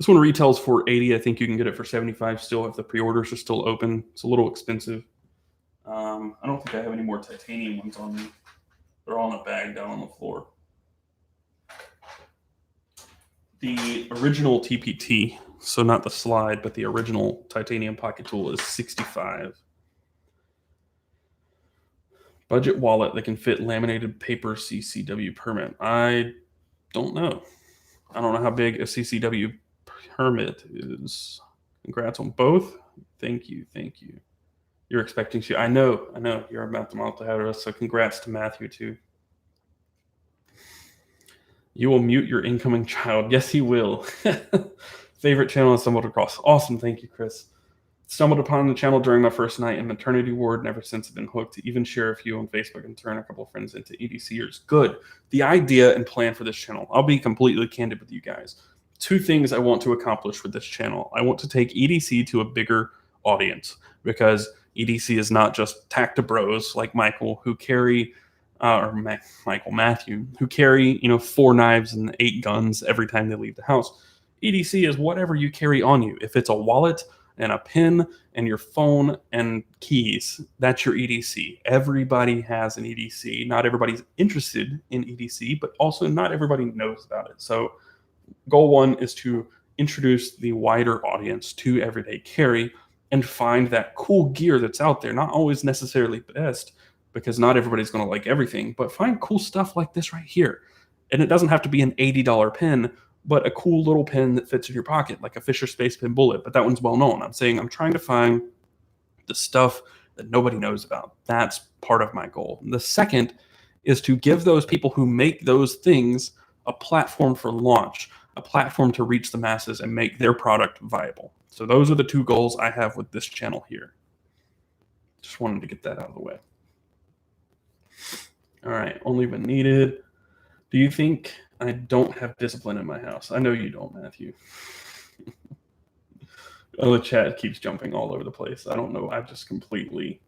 retails for 80. I think you can get it for 75 still if the pre-orders are still open. It's a little expensive. I don't think I have any more titanium ones on me. They're all in a bag down on the floor. The original TPT, so not the slide, but the original titanium pocket tool is 65. Budget wallet that can fit laminated paper CCW permit. I don't know. I don't know how big a CCW permit is. Congrats on both. Thank you. You're expecting to. I know. You're about to have us, so congrats to Matthew too. You will mute your incoming child. Yes, he will. Favorite channel I stumbled across. Awesome. Thank you, Chris. Stumbled upon the channel during my first night in maternity ward, and ever since have been hooked to even share a few on Facebook and turn a couple of friends into EDCers. Good. The idea and plan for this channel, I'll be completely candid with you guys. 2 things I want to accomplish with this channel. I want to take EDC to a bigger audience, because EDC is not just tacta bros like Michael who carry, Matthew, who carry 4 knives and 8 guns every time they leave the house. EDC is whatever you carry on you. If it's a wallet and a pen and your phone and keys, that's your EDC. Everybody has an EDC. Not everybody's interested in EDC, but also not everybody knows about it. So goal 1 is to introduce the wider audience to everyday carry and find that cool gear that's out there. Not always necessarily best, because not everybody's going to like everything, but find cool stuff like this right here. And it doesn't have to be an $80 pen, but a cool little pen that fits in your pocket, like a Fisher Space Pen Bullet, but that one's well known. I'm saying I'm trying to find the stuff that nobody knows about. That's part of my goal. The second is to give those people who make those things a platform for launch, a platform to reach the masses and make their product viable. So those are the 2 goals I have with this channel here. Just wanted to get that out of the way. All right, only when needed. Do you think I don't have discipline in my house? I know you don't, Matthew. Oh, the chat keeps jumping all over the place. I don't know. I've just completely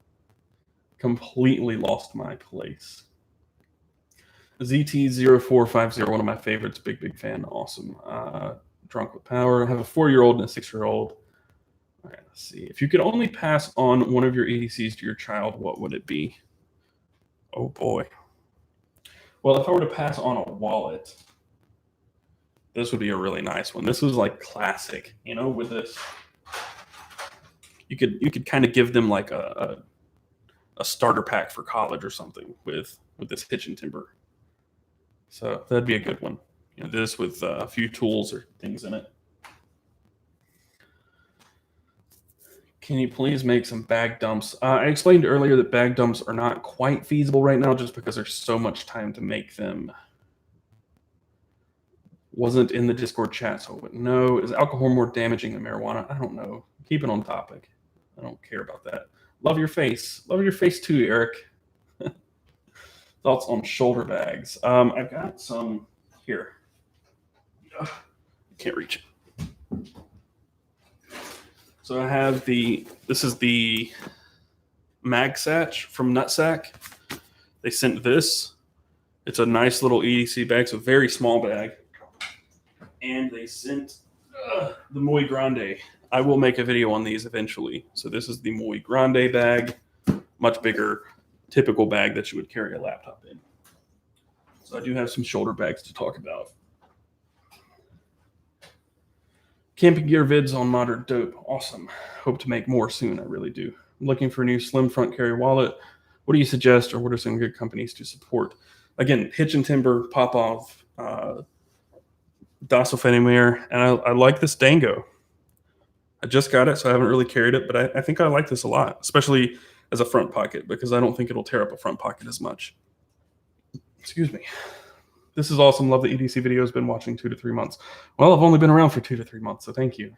lost my place. ZT0450, one of my favorites. Big fan. Awesome. Drunk with Power. I have a 4-year-old and a 6-year-old. All right, let's see. If you could only pass on one of your EDCs to your child, what would it be? Oh, boy. Well, if I were to pass on a wallet, this would be a really nice one. This was like classic, with this. You could kind of give them like a starter pack for college or something with this hitch and timber. So that'd be a good one. This with a few tools or things in it. Can you please make some bag dumps? I explained earlier that bag dumps are not quite feasible right now just because there's so much time to make them. Wasn't in the Discord chat, so I wouldn't know. Is alcohol more damaging than marijuana? I don't know. Keep it on topic. I don't care about that. Love your face. Love your face too, Eric. Thoughts on shoulder bags? I've got some here. Can't reach it. So I have this is the Mag Satch from Nutsack. They sent this. It's a nice little EDC bag, so a very small bag. And they sent the Muy Grande. I will make a video on these eventually. So this is the Muy Grande bag, much bigger, typical bag that you would carry a laptop in. So I do have some shoulder bags to talk about. Camping gear vids on Modern Dope. Awesome. Hope to make more soon. I really do. I'm looking for a new slim front carry wallet. What do you suggest, or what are some good companies to support? Again, Hitch and Timber, Popov, Das Fenimir, and I like this Dango. I just got it, so I haven't really carried it, but I think I like this a lot, especially as a front pocket, because I don't think it'll tear up a front pocket as much. Excuse me. This is awesome. Love the EDC videos. Been watching 2 to 3 months. Well, I've only been around for 2 to 3 months, so thank you.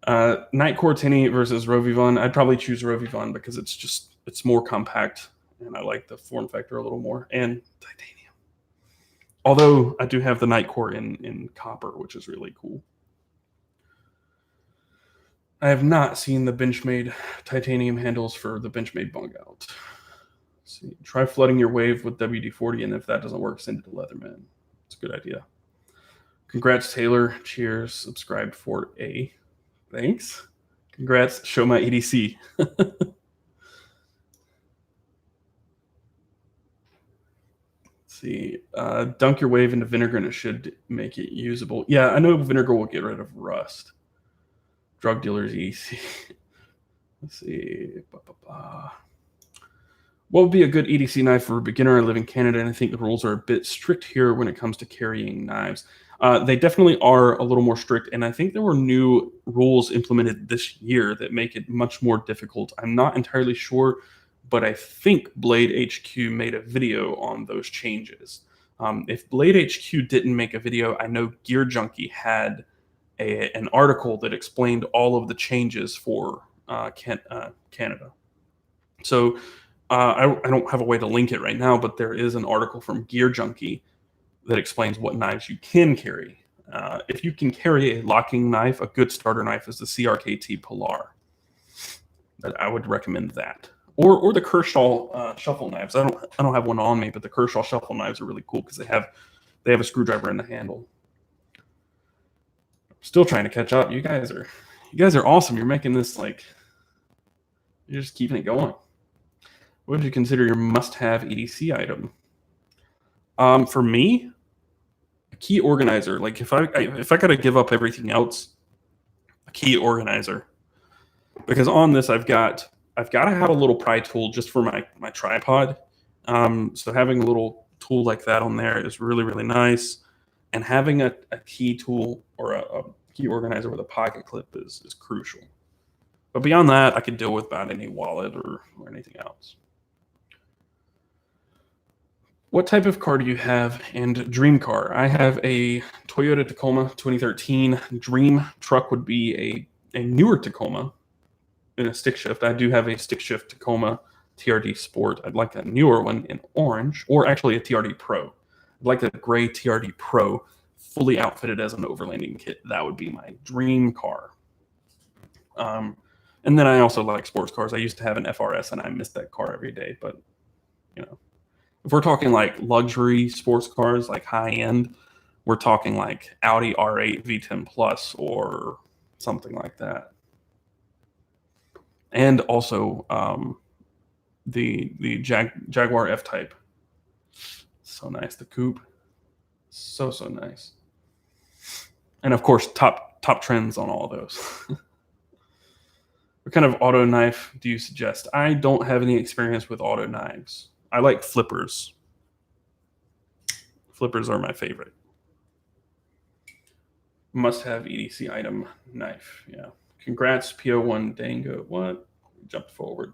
Nightcore Tinny versus Rovivon. I'd probably choose Rovivon because it's more compact, and I like the form factor a little more, and titanium. Although I do have the Nightcore in copper, which is really cool. I have not seen the Benchmade titanium handles for the Benchmade bung out. Let's see. Try flooding your wave with WD-40, and if that doesn't work, send it to Leatherman. It's a good idea. Congrats, Taylor. Cheers. Subscribed for A. Thanks. Congrats. Show my EDC. Let's see. Dunk your wave into vinegar, and it should make it usable. Yeah, I know vinegar will get rid of rust. Drug dealers EDC. Let's see. What would be a good EDC knife for a beginner? I live in Canada, and I think the rules are a bit strict here when it comes to carrying knives. They definitely are a little more strict, and I think there were new rules implemented this year that make it much more difficult. I'm not entirely sure, but I think Blade HQ made a video on those changes. If Blade HQ didn't make a video, I know Gear Junkie had an article that explained all of the changes for Canada. So I don't have a way to link it right now, but there is an article from Gear Junkie that explains what knives you can carry. If you can carry a locking knife, a good starter knife is the CRKT Polar. I would recommend that, or the Kershaw shuffle knives. I don't have one on me, but the Kershaw shuffle knives are really cool because they have a screwdriver in the handle. I'm still trying to catch up. You guys are awesome. You're making this like you're just keeping it going. What would you consider your must-have EDC item? For me, a key organizer. Like if I got to give up everything else, a key organizer. Because on this, I've got to have a little pry tool just for my tripod. So having a little tool like that on there is really, really nice. And having a key tool or a key organizer with a pocket clip is crucial. But beyond that, I could deal with about any wallet or anything else. What type of car do you have and dream car? I have a Toyota Tacoma 2013. Dream truck would be a newer Tacoma in a stick shift. I do have a stick shift Tacoma TRD Sport. I'd like a newer one in orange, or actually a TRD Pro. I'd like a gray TRD Pro fully outfitted as an overlanding kit. That would be my dream car. And then I also like sports cars. I used to have an FRS and I miss that car every day, but you know, if we're talking like luxury sports cars, like high end, we're talking like Audi R8 V10 Plus or something like that. And also the Jaguar F-Type. So nice. The coupe. So nice. And of course, top trends on all of those. What kind of auto knife do you suggest? I don't have any experience with auto knives. I like flippers. Flippers are my favorite. Must have EDC item knife. Yeah. Congrats, PO1 Dango. What? Jumped forward.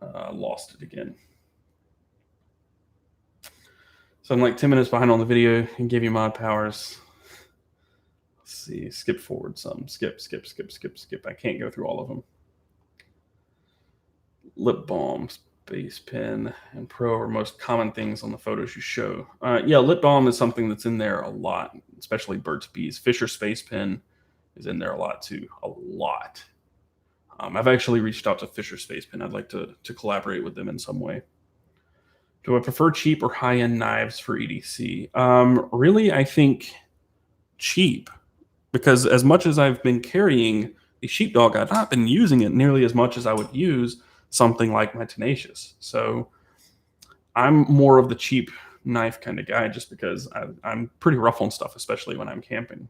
Lost it again. So I'm like 10 minutes behind on the video and give you mod powers. Let's see. Skip forward some. Skip. I can't go through all of them. Lip balm, base pen, and pro are most common things on the photos you show. Yeah, lip balm is something that's in there a lot, especially Burt's Bees. Fisher Space Pen is in there a lot too. A lot. I've actually reached out to Fisher Space Pen. I'd like to collaborate with them in some way. Do I prefer cheap or high-end knives for EDC? Really, I think cheap. Because as much as I've been carrying the Sheepdog, I've not been using it nearly as much as I would use something like my Tenacious. So I'm more of the cheap knife kind of guy just because I'm pretty rough on stuff, especially when I'm camping.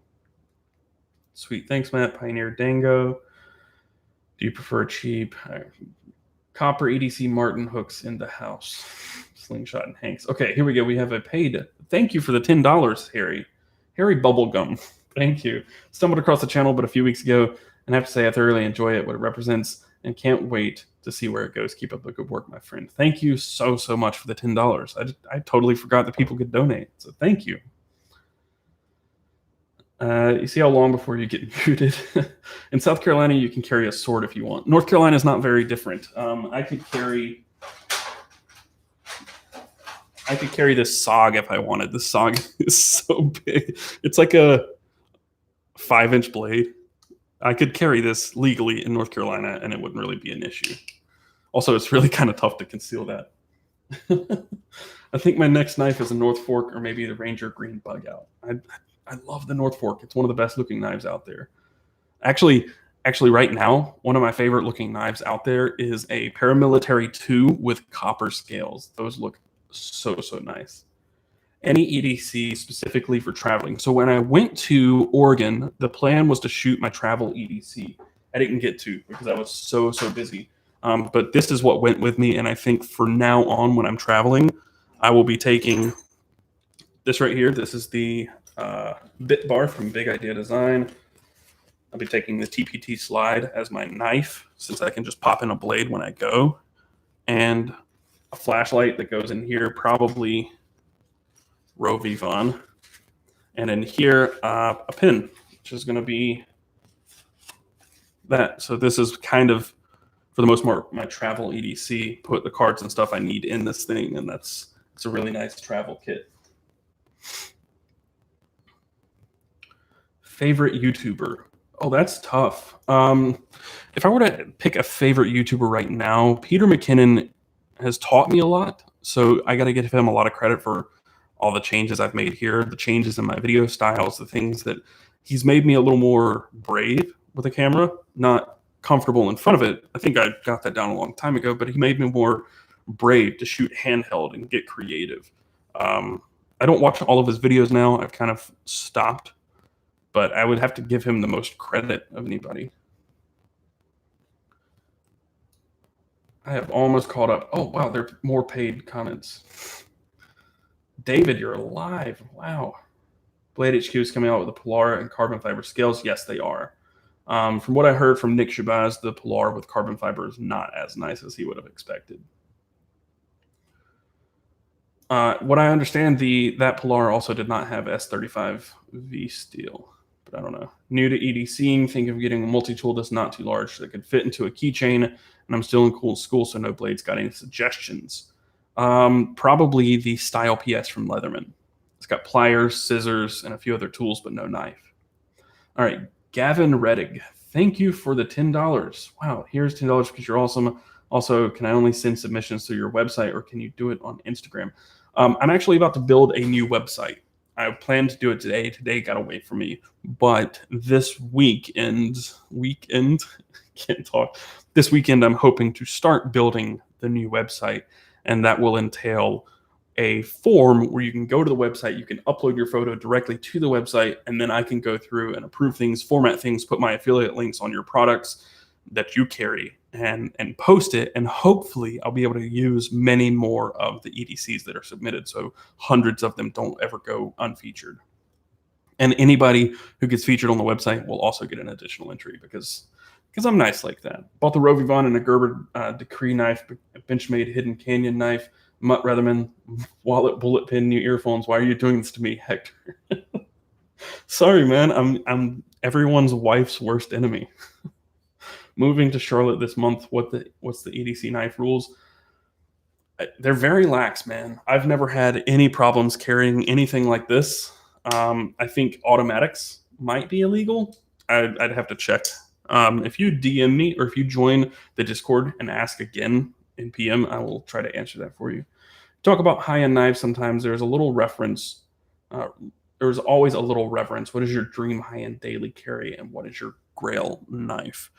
Sweet. Thanks, Matt. Pioneer Dango. Do you prefer cheap? Copper EDC Martin hooks in the house. Slingshot and Hanks. Okay, here we go. We have a paid. Thank you for the $10, Harry. Harry Bubblegum. Thank you. Stumbled across the channel but a few weeks ago, and I have to say I thoroughly enjoy it, what it represents, and can't wait to see where it goes. Keep up the good work, my friend. Thank you so much for the $10. I totally forgot that people could donate, so thank you. You see how long before you get muted? In South Carolina, you can carry a sword if you want. North Carolina is not very different. I could carry this SOG if I wanted. This SOG is so big. It's like a 5-inch blade. I could carry this legally in North Carolina and it wouldn't really be an issue. Also, it's really kind of tough to conceal that. I think my next knife is a North Fork or maybe the Ranger Green Bug Out. I love the North Fork. It's one of the best looking knives out there. Actually, right now, one of my favorite looking knives out there is a Paramilitary 2 with copper scales. Those look so nice. Any EDC specifically for traveling. So when I went to Oregon, the plan was to shoot my travel EDC. I didn't get to because I was so busy. But this is what went with me. And I think for now on, when I'm traveling, I will be taking this right here. This is the bit bar from Big Idea Design. I'll be taking the TPT slide as my knife, since I can just pop in a blade when I go. And a flashlight that goes in here, probably Rovivon. And in here, a pin, which is going to be that. So this is kind of, for the most part, my travel EDC. Put the cards and stuff I need in this thing, and it's a really nice travel kit. Favorite YouTuber? Oh, that's tough. If I were to pick a favorite YouTuber right now, Peter McKinnon has taught me a lot. So I got to give him a lot of credit for all the changes I've made here, the changes in my video styles, the things that he's made me a little more brave with a camera, not comfortable in front of it. I think I got that down a long time ago, but he made me more brave to shoot handheld and get creative. I don't watch all of his videos now. I've kind of stopped, but I would have to give him the most credit of anybody. I have almost caught up. Oh, wow, there are more paid comments. David, you're alive. Wow. Blade HQ is coming out with the Polar and carbon fiber scales. Yes, they are. From what I heard from Nick Shabazz, the Polar with carbon fiber is not as nice as he would have expected. What I understand, that Polar also did not have S35V steel, but I don't know. New to EDCing, think of getting a multi-tool that's not too large that could fit into a keychain, and I'm still in school, so no blades. Got any suggestions? Probably the Style PS from Leatherman. It's got pliers, scissors, and a few other tools, but no knife. All right, Gavin Reddig, thank you for the $10. Wow, here's $10 because you're awesome. Also, can I only send submissions through your website, or can you do it on Instagram? I'm actually about to build a new website. I plan to do it today. Today got away from me, but this weekend, can't talk. This weekend, I'm hoping to start building the new website, and that will entail a form where you can go to the website, you can upload your photo directly to the website, and then I can go through and approve things, format things, put my affiliate links on your products that you carry, and post it, and hopefully I'll be able to use many more of the EDCs that are submitted, so hundreds of them don't ever go unfeatured. And anybody who gets featured on the website will also get an additional entry because I'm nice like that. Bought the Rovivon and a Gerber Decree knife, a Benchmade Hidden Canyon knife, Mutt Retherman, wallet, bullet pin, new earphones. Why are you doing this to me, Hector? Sorry, man. I'm everyone's wife's worst enemy. Moving to Charlotte this month. What's the EDC knife rules? They're very lax, man. I've never had any problems carrying anything like this. I think automatics might be illegal. I'd have to check. If you DM me or if you join the Discord and ask again in PM, I will try to answer that for you. Talk about high-end knives. Sometimes there's a little reference. There's always a little reverence. What is your dream high-end daily carry, and what is your grail knife?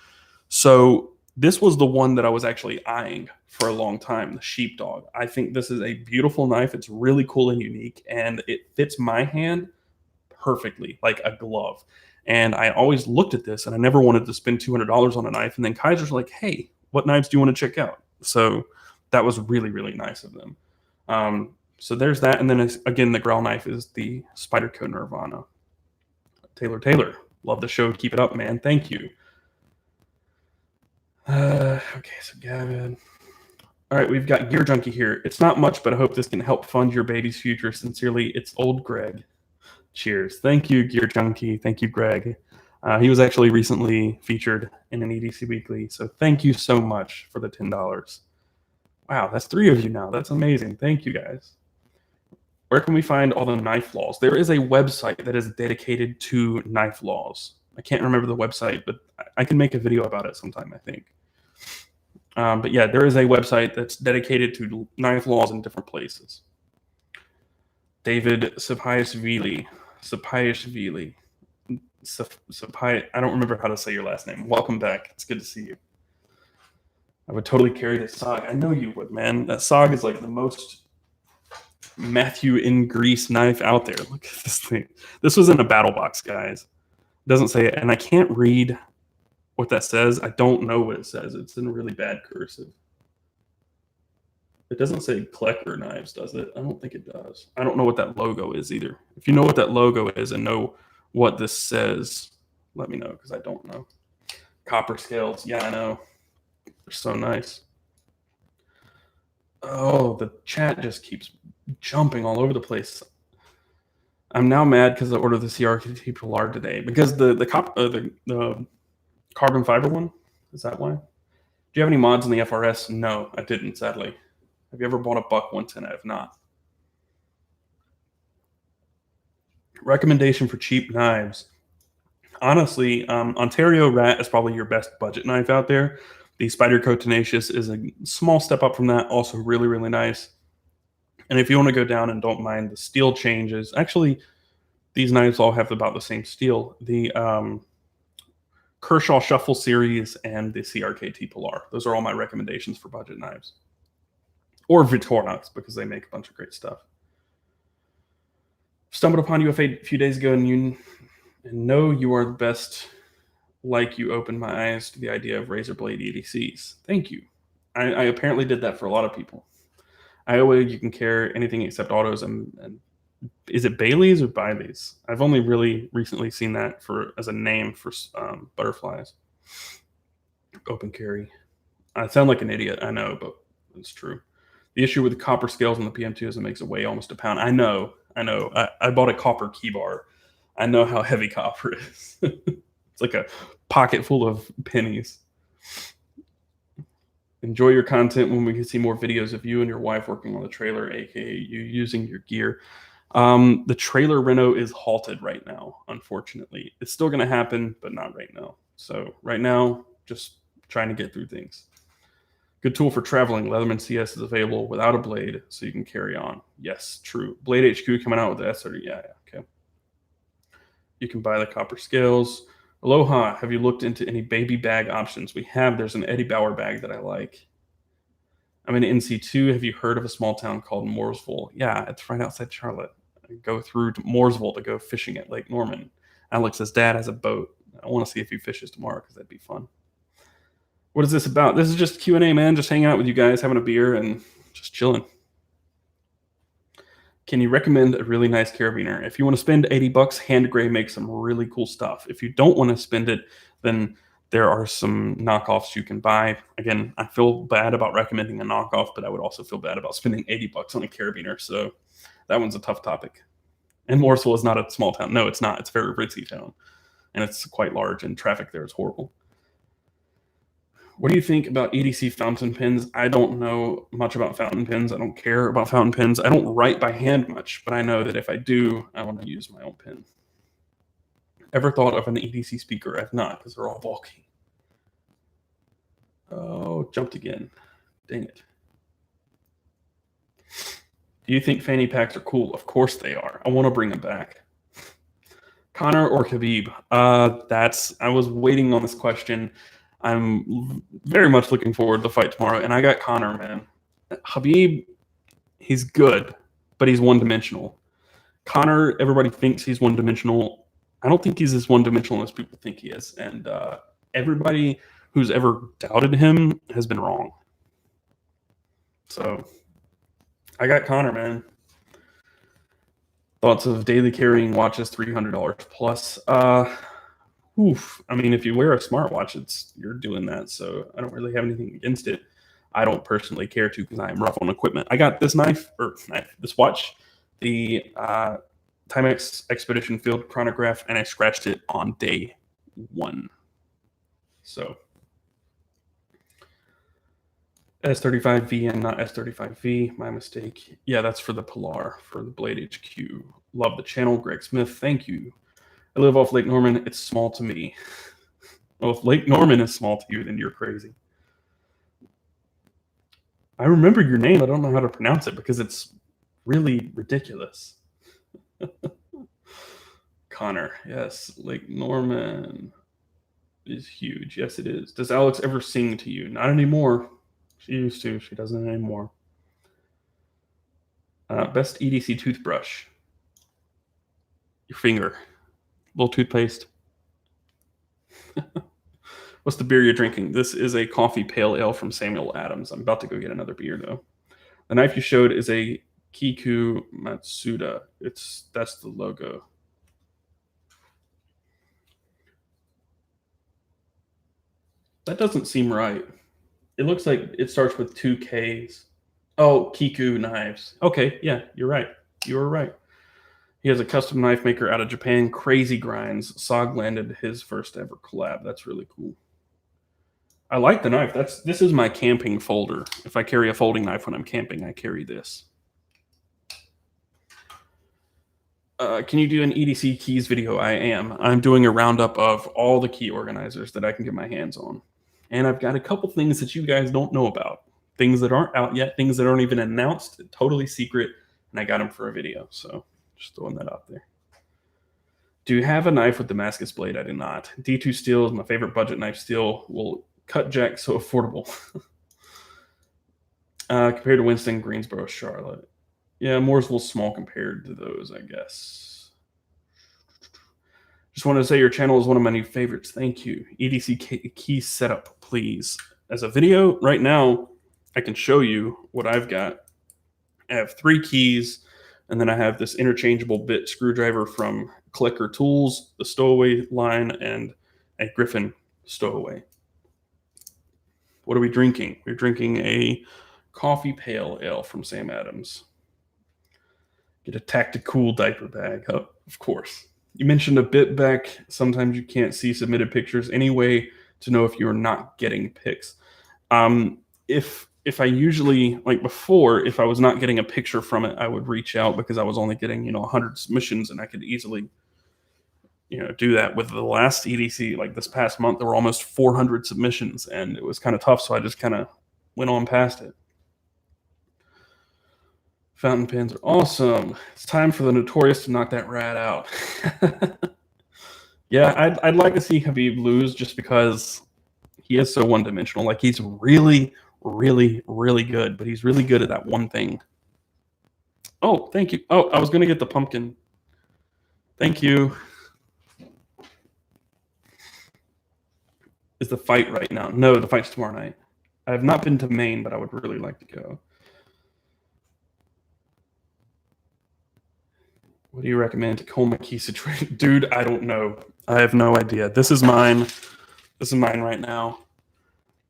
So this was the one that I was actually eyeing for a long time, the Sheepdog. I think this is a beautiful knife. It's really cool and unique, and it fits my hand perfectly, like a glove. And I always looked at this, and I never wanted to spend $200 on a knife. And then Kaiser's like, hey, what knives do you want to check out? So that was really, really nice of them. So there's that. And then again, the grail knife is the Spyderco Nirvana. Taylor, love the show. Keep it up, man. Thank you. Okay, so Gavin. All right, we've got Gear Junkie here. It's not much, but I hope this can help fund your baby's future. Sincerely, it's old Greg. Cheers. Thank you, Gear Junkie. Thank you, Greg. He was actually recently featured in an EDC Weekly, so thank you so much for the $10. Wow, that's 3 of you now. That's amazing. Thank you, guys. Where can we find all the knife laws? There is a website that is dedicated to knife laws. I can't remember the website, but I can make a video about it sometime, I think. But yeah, there is a website that's dedicated to knife laws in different places. David Sapayashvili. I don't remember how to say your last name. Welcome back. It's good to see you. I would totally carry this SOG. I know you would, man. That SOG is like the most Matthew in Grease knife out there. Look at this thing. This was in a battle box, guys. It doesn't say it, and I can't read what that says. I don't know what it says. It's in really bad cursive. It doesn't say Klecker knives, does it? I don't think it does. I don't know what that logo is either. If you know what that logo is and know what this says, let me know, because I don't know. Copper scales. Yeah, I know. They're so nice. Oh, the chat just keeps jumping all over the place. I'm now mad because I ordered the CRT Polar today because the carbon fiber one. Is that why? Do you have any mods in the FRS? No, I didn't, sadly. Have you ever bought a buck once and I have not? Recommendation for cheap knives. Honestly, Ontario Rat is probably your best budget knife out there. The Spyderco Tenacious is a small step up from that, also really, really nice. And if you want to go down and don't mind the steel changes, actually, these knives all have about the same steel. The Kershaw Shuffle series and the CRKT Polar. Those are all my recommendations for budget knives. Or Victorinox, because they make a bunch of great stuff. Stumbled upon you a few days ago and know you are the best. Like you opened my eyes to the idea of razor blade EDCs. Thank you. I apparently did that for a lot of people. Iowa, you can carry anything except autos, and is it Bailey's or Biley's? I've only really recently seen that as a name for butterflies. Open carry. I sound like an idiot, I know, but it's true. The issue with the copper scales on the PM2 is it makes it weigh almost a pound. I know. I bought a copper key bar. I know how heavy copper is. It's like a pocket full of pennies. Enjoy your content when we can see more videos of you and your wife working on the trailer, aka you using your gear. The trailer reno is halted right now, unfortunately. It's still going to happen, but not right now. So right now, just trying to get through things. Good tool for traveling. Leatherman CS is available without a blade, so you can carry on. Yes, true. Blade HQ coming out with the S30. Yeah, okay. You can buy the copper scales. Aloha, have you looked into any baby bag options? We have. There's an Eddie Bauer bag that I like. I'm in NC2. Have you heard of a small town called Mooresville? Yeah, it's right outside Charlotte. I go through to Mooresville to go fishing at Lake Norman. Alex's dad has a boat. I want to see if he fishes tomorrow because that'd be fun. What is this about? This is just Q&A, man. Just hanging out with you guys, having a beer, and just chilling. Can you recommend a really nice carabiner? If you want to spend 80 bucks, Hand Gray makes some really cool stuff. If you don't want to spend it, then there are some knockoffs you can buy. Again, I feel bad about recommending a knockoff, but I would also feel bad about spending 80 bucks on a carabiner. So that one's a tough topic. And Morrisville is not a small town. No, it's not. It's a very ritzy town. And it's quite large, and traffic there is horrible. What do you think about EDC fountain pens? I don't know much about fountain pens. I don't care about fountain pens. I don't write by hand much, but I know that if I do, I want to use my own pen. Ever thought of an EDC speaker? I've not, because they're all bulky. Oh, jumped again. Dang it. Do you think fanny packs are cool? Of course they are. I want to bring them back. Connor or Khabib? I was waiting on this question. I'm very much looking forward to the fight tomorrow, and I got Connor, man. Khabib, he's good, but he's one-dimensional. Connor, everybody thinks he's one-dimensional. I don't think he's as one-dimensional as people think he is, and everybody who's ever doubted him has been wrong. So, I got Connor, man. Thoughts of daily carrying watches, $300 plus. Oof. I mean, if you wear a smartwatch, you're doing that. So I don't really have anything against it. I don't personally care to because I am rough on equipment. I got this this watch, the Timex Expedition Field Chronograph, and I scratched it on day 1. So S35V and not S35V. My mistake. Yeah, that's for the Polar, for the Blade HQ. Love the channel. Greg Smith, thank you. I live off Lake Norman. It's small to me. Well, if Lake Norman is small to you, then you're crazy. I remember your name. I don't know how to pronounce it because it's really ridiculous. Connor, yes. Lake Norman is huge. Yes, it is. Does Alex ever sing to you? Not anymore. She used to. She doesn't anymore. Best EDC toothbrush. Your finger. Little toothpaste. What's the beer you're drinking? This is a coffee pale ale from Samuel Adams. I'm about to go get another beer, though. The knife you showed is a Kiku Matsuda. That's the logo. That doesn't seem right. It looks like it starts with 2 Ks. Oh, Kiku knives. Okay, yeah, you're right. You were right. He has a custom knife maker out of Japan, Crazy Grinds. Sog landed his first ever collab. That's really cool. I like the knife. This is my camping folder. If I carry a folding knife when I'm camping, I carry this. Can you do an EDC keys video? I am. I'm doing a roundup of all the key organizers that I can get my hands on. And I've got a couple things that you guys don't know about. Things that aren't out yet, things that aren't even announced, totally secret, and I got them for a video. So just throwing that out there. Do you have a knife with Damascus blade? I do not. D2 steel is my favorite budget knife. Steel will cut jack so affordable. Compared to Winston, Greensboro, Charlotte. Yeah, Mooresville's small compared to those, I guess. Just wanted to say your channel is one of my new favorites. Thank you. EDC key setup, please. As a video, right now, I can show you what I've got. I have 3 keys, and then I have this interchangeable bit screwdriver from Clicker Tools, the Stowaway line, and a Griffin Stowaway. What are we drinking? We're drinking a coffee pale ale from Sam Adams. Get a Tacticool diaper bag. Oh, of course. You mentioned a bit back. Sometimes you can't see submitted pictures. Any way to know if you're not getting pics? If I usually, like before, if I was not getting a picture from it, I would reach out because I was only getting 100 submissions, and I could easily do that. With the last EDC, like this past month, there were almost 400 submissions, and it was kind of tough. So I just kind of went on past it. Fountain pens are awesome. It's time for the Notorious to knock that rat out. Yeah, I'd like to see Khabib lose just because he is so one-dimensional. Like, he's really, really, really good, but he's really good at that one thing. Oh, thank you. Oh, I was going to get the pumpkin. Thank you. Is the fight right now? No, the fight's tomorrow night. I have not been to Maine, but I would really like to go. What do you recommend? Tacoma key situation? Dude, I don't know. I have no idea. This is mine. This is mine right now.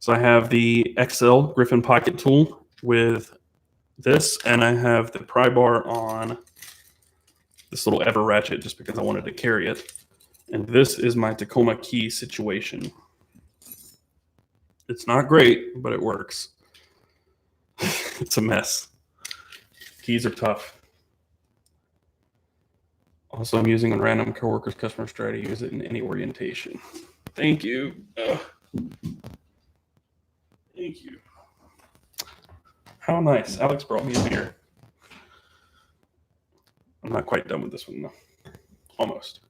So I have the XL Griffin pocket tool with this, and I have the pry bar on this little ever ratchet just because I wanted to carry it. And this is my Tacoma key situation. It's not great, but it works. It's a mess. Keys are tough. Also, I'm using a random coworker's customer strategy to use it in any orientation. Thank you. Thank you. How nice. Alex brought me a beer. I'm not quite done with this one, though. Almost.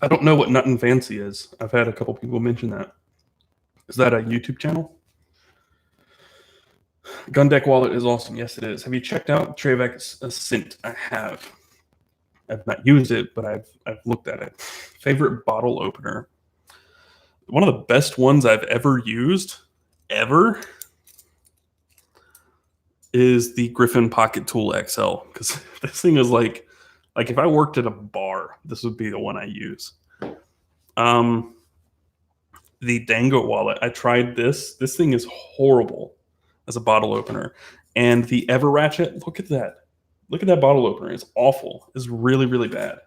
I don't know what Nut and Fancy is. I've had a couple people mention that. Is that a YouTube channel? Gun Deck wallet is awesome. Yes, it is. Have you checked out Travex Ascent? I have. I've not used it, but I've looked at it. Favorite bottle opener? One of the best ones I've ever used, is the Griffin Pocket Tool XL, because this thing is like if I worked at a bar, this would be the one I use. The Dango wallet, I tried this. This thing is horrible as a bottle opener. And the Ever Ratchet, look at that. Look at that bottle opener. It's awful. It's really, really bad.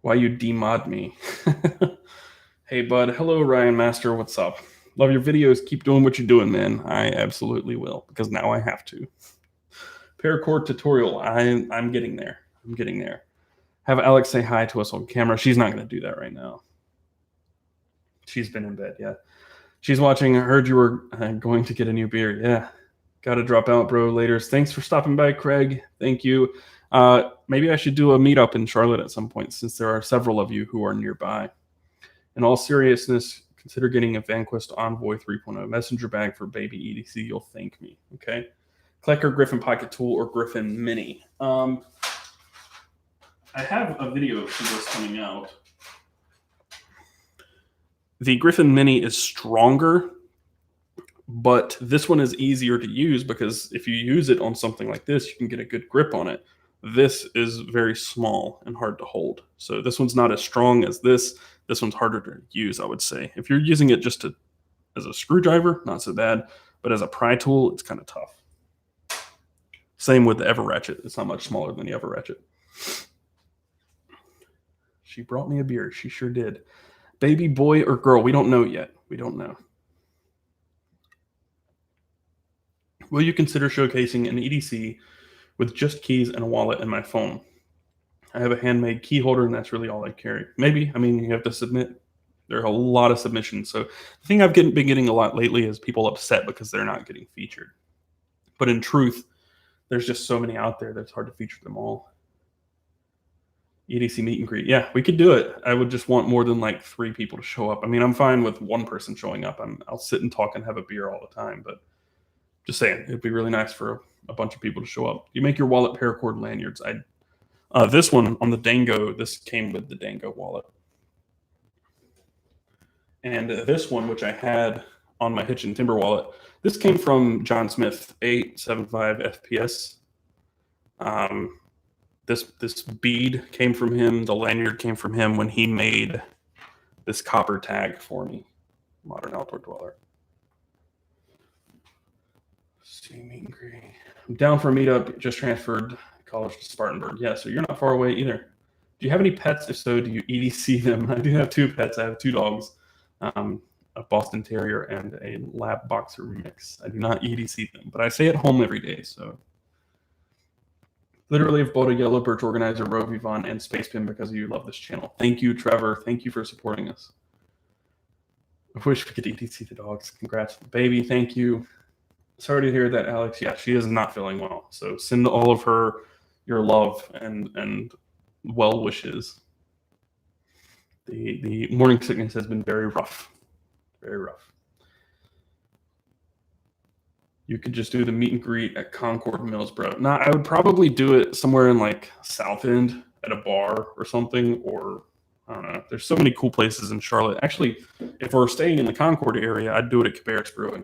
Why you demod me? Hey, bud. Hello, Ryan Master. What's up? Love your videos. Keep doing what you're doing, man. I absolutely will, because now I have to. Paracord tutorial. I'm getting there. I'm getting there. Have Alex say hi to us on camera. She's not going to do that right now. She's been in bed, yeah. She's watching. I heard you were going to get a new beer. Yeah. Got to drop out, bro, later. Thanks for stopping by, Craig. Thank you. Maybe I should do a meetup in Charlotte at some point, since there are several of you who are nearby. In all seriousness, consider getting a Vanquist Envoy 3.0 messenger bag for baby EDC. You'll thank me, okay? Klecker Griffin Pocket Tool or Griffin Mini. I have a video for this coming out. The Griffin Mini is stronger, but this one is easier to use because if you use it on something like this, you can get a good grip on it. This is very small and hard to hold. So this one's not as strong as this. This one's harder to use, I would say. If you're using it just as a screwdriver, not so bad. but as a pry tool, it's kind of tough. Same with the Ever Ratchet. It's not much smaller than the Ever Ratchet. She brought me a beer. She sure did. Baby, boy, or girl? We don't know yet. We don't know. Will you consider showcasing an EDC with just keys and a wallet and my phone? I have a handmade key holder, and that's really all I carry. Maybe. I mean, you have to submit. There are a lot of submissions. So the thing I've been getting a lot lately is people upset because they're not getting featured. But in truth, there's just so many out there that it's hard to feature them all. EDC meet and greet. Yeah, we could do it. I would just want more than like 3 people to show up. I mean, I'm fine with 1 person showing up. I'll sit and talk and have a beer all the time, but just saying, it'd be really nice for a bunch of people to show up. You make your wallet paracord lanyards. This one on the Dango, this came with the Dango wallet. And this one, which I had on my Hitch and Timber wallet, this came from John Smith, 875 FPS. This bead came from him. The lanyard came from him when he made this copper tag for me. Modern Outdoor Dweller. See meet and greet. I'm down for a meetup. Just transferred college to Spartanburg. Yeah, so you're not far away either. Do you have any pets? If so, do you EDC them? I do have 2 pets. I have 2 dogs, a Boston Terrier and a Lab Boxer Remix. I do not EDC them, but I stay at home every day, so. Literally have bought a Yellow Birch Organizer, Rovivon, and Space Pin because you love this channel. Thank you, Trevor. Thank you for supporting us. I wish we could EDC the dogs. Congrats, baby. Thank you. Sorry to hear that, Alex. Yeah, she is not feeling well. So send all of her your love and well wishes. The morning sickness has been very rough. Very rough. You could just do the meet and greet at Concord, Millsboro. Nah, I would probably do it somewhere in like South End at a bar or something, or I don't know. There's so many cool places in Charlotte. Actually, if we're staying in the Concord area, I'd do it at Cabarrus Brewing.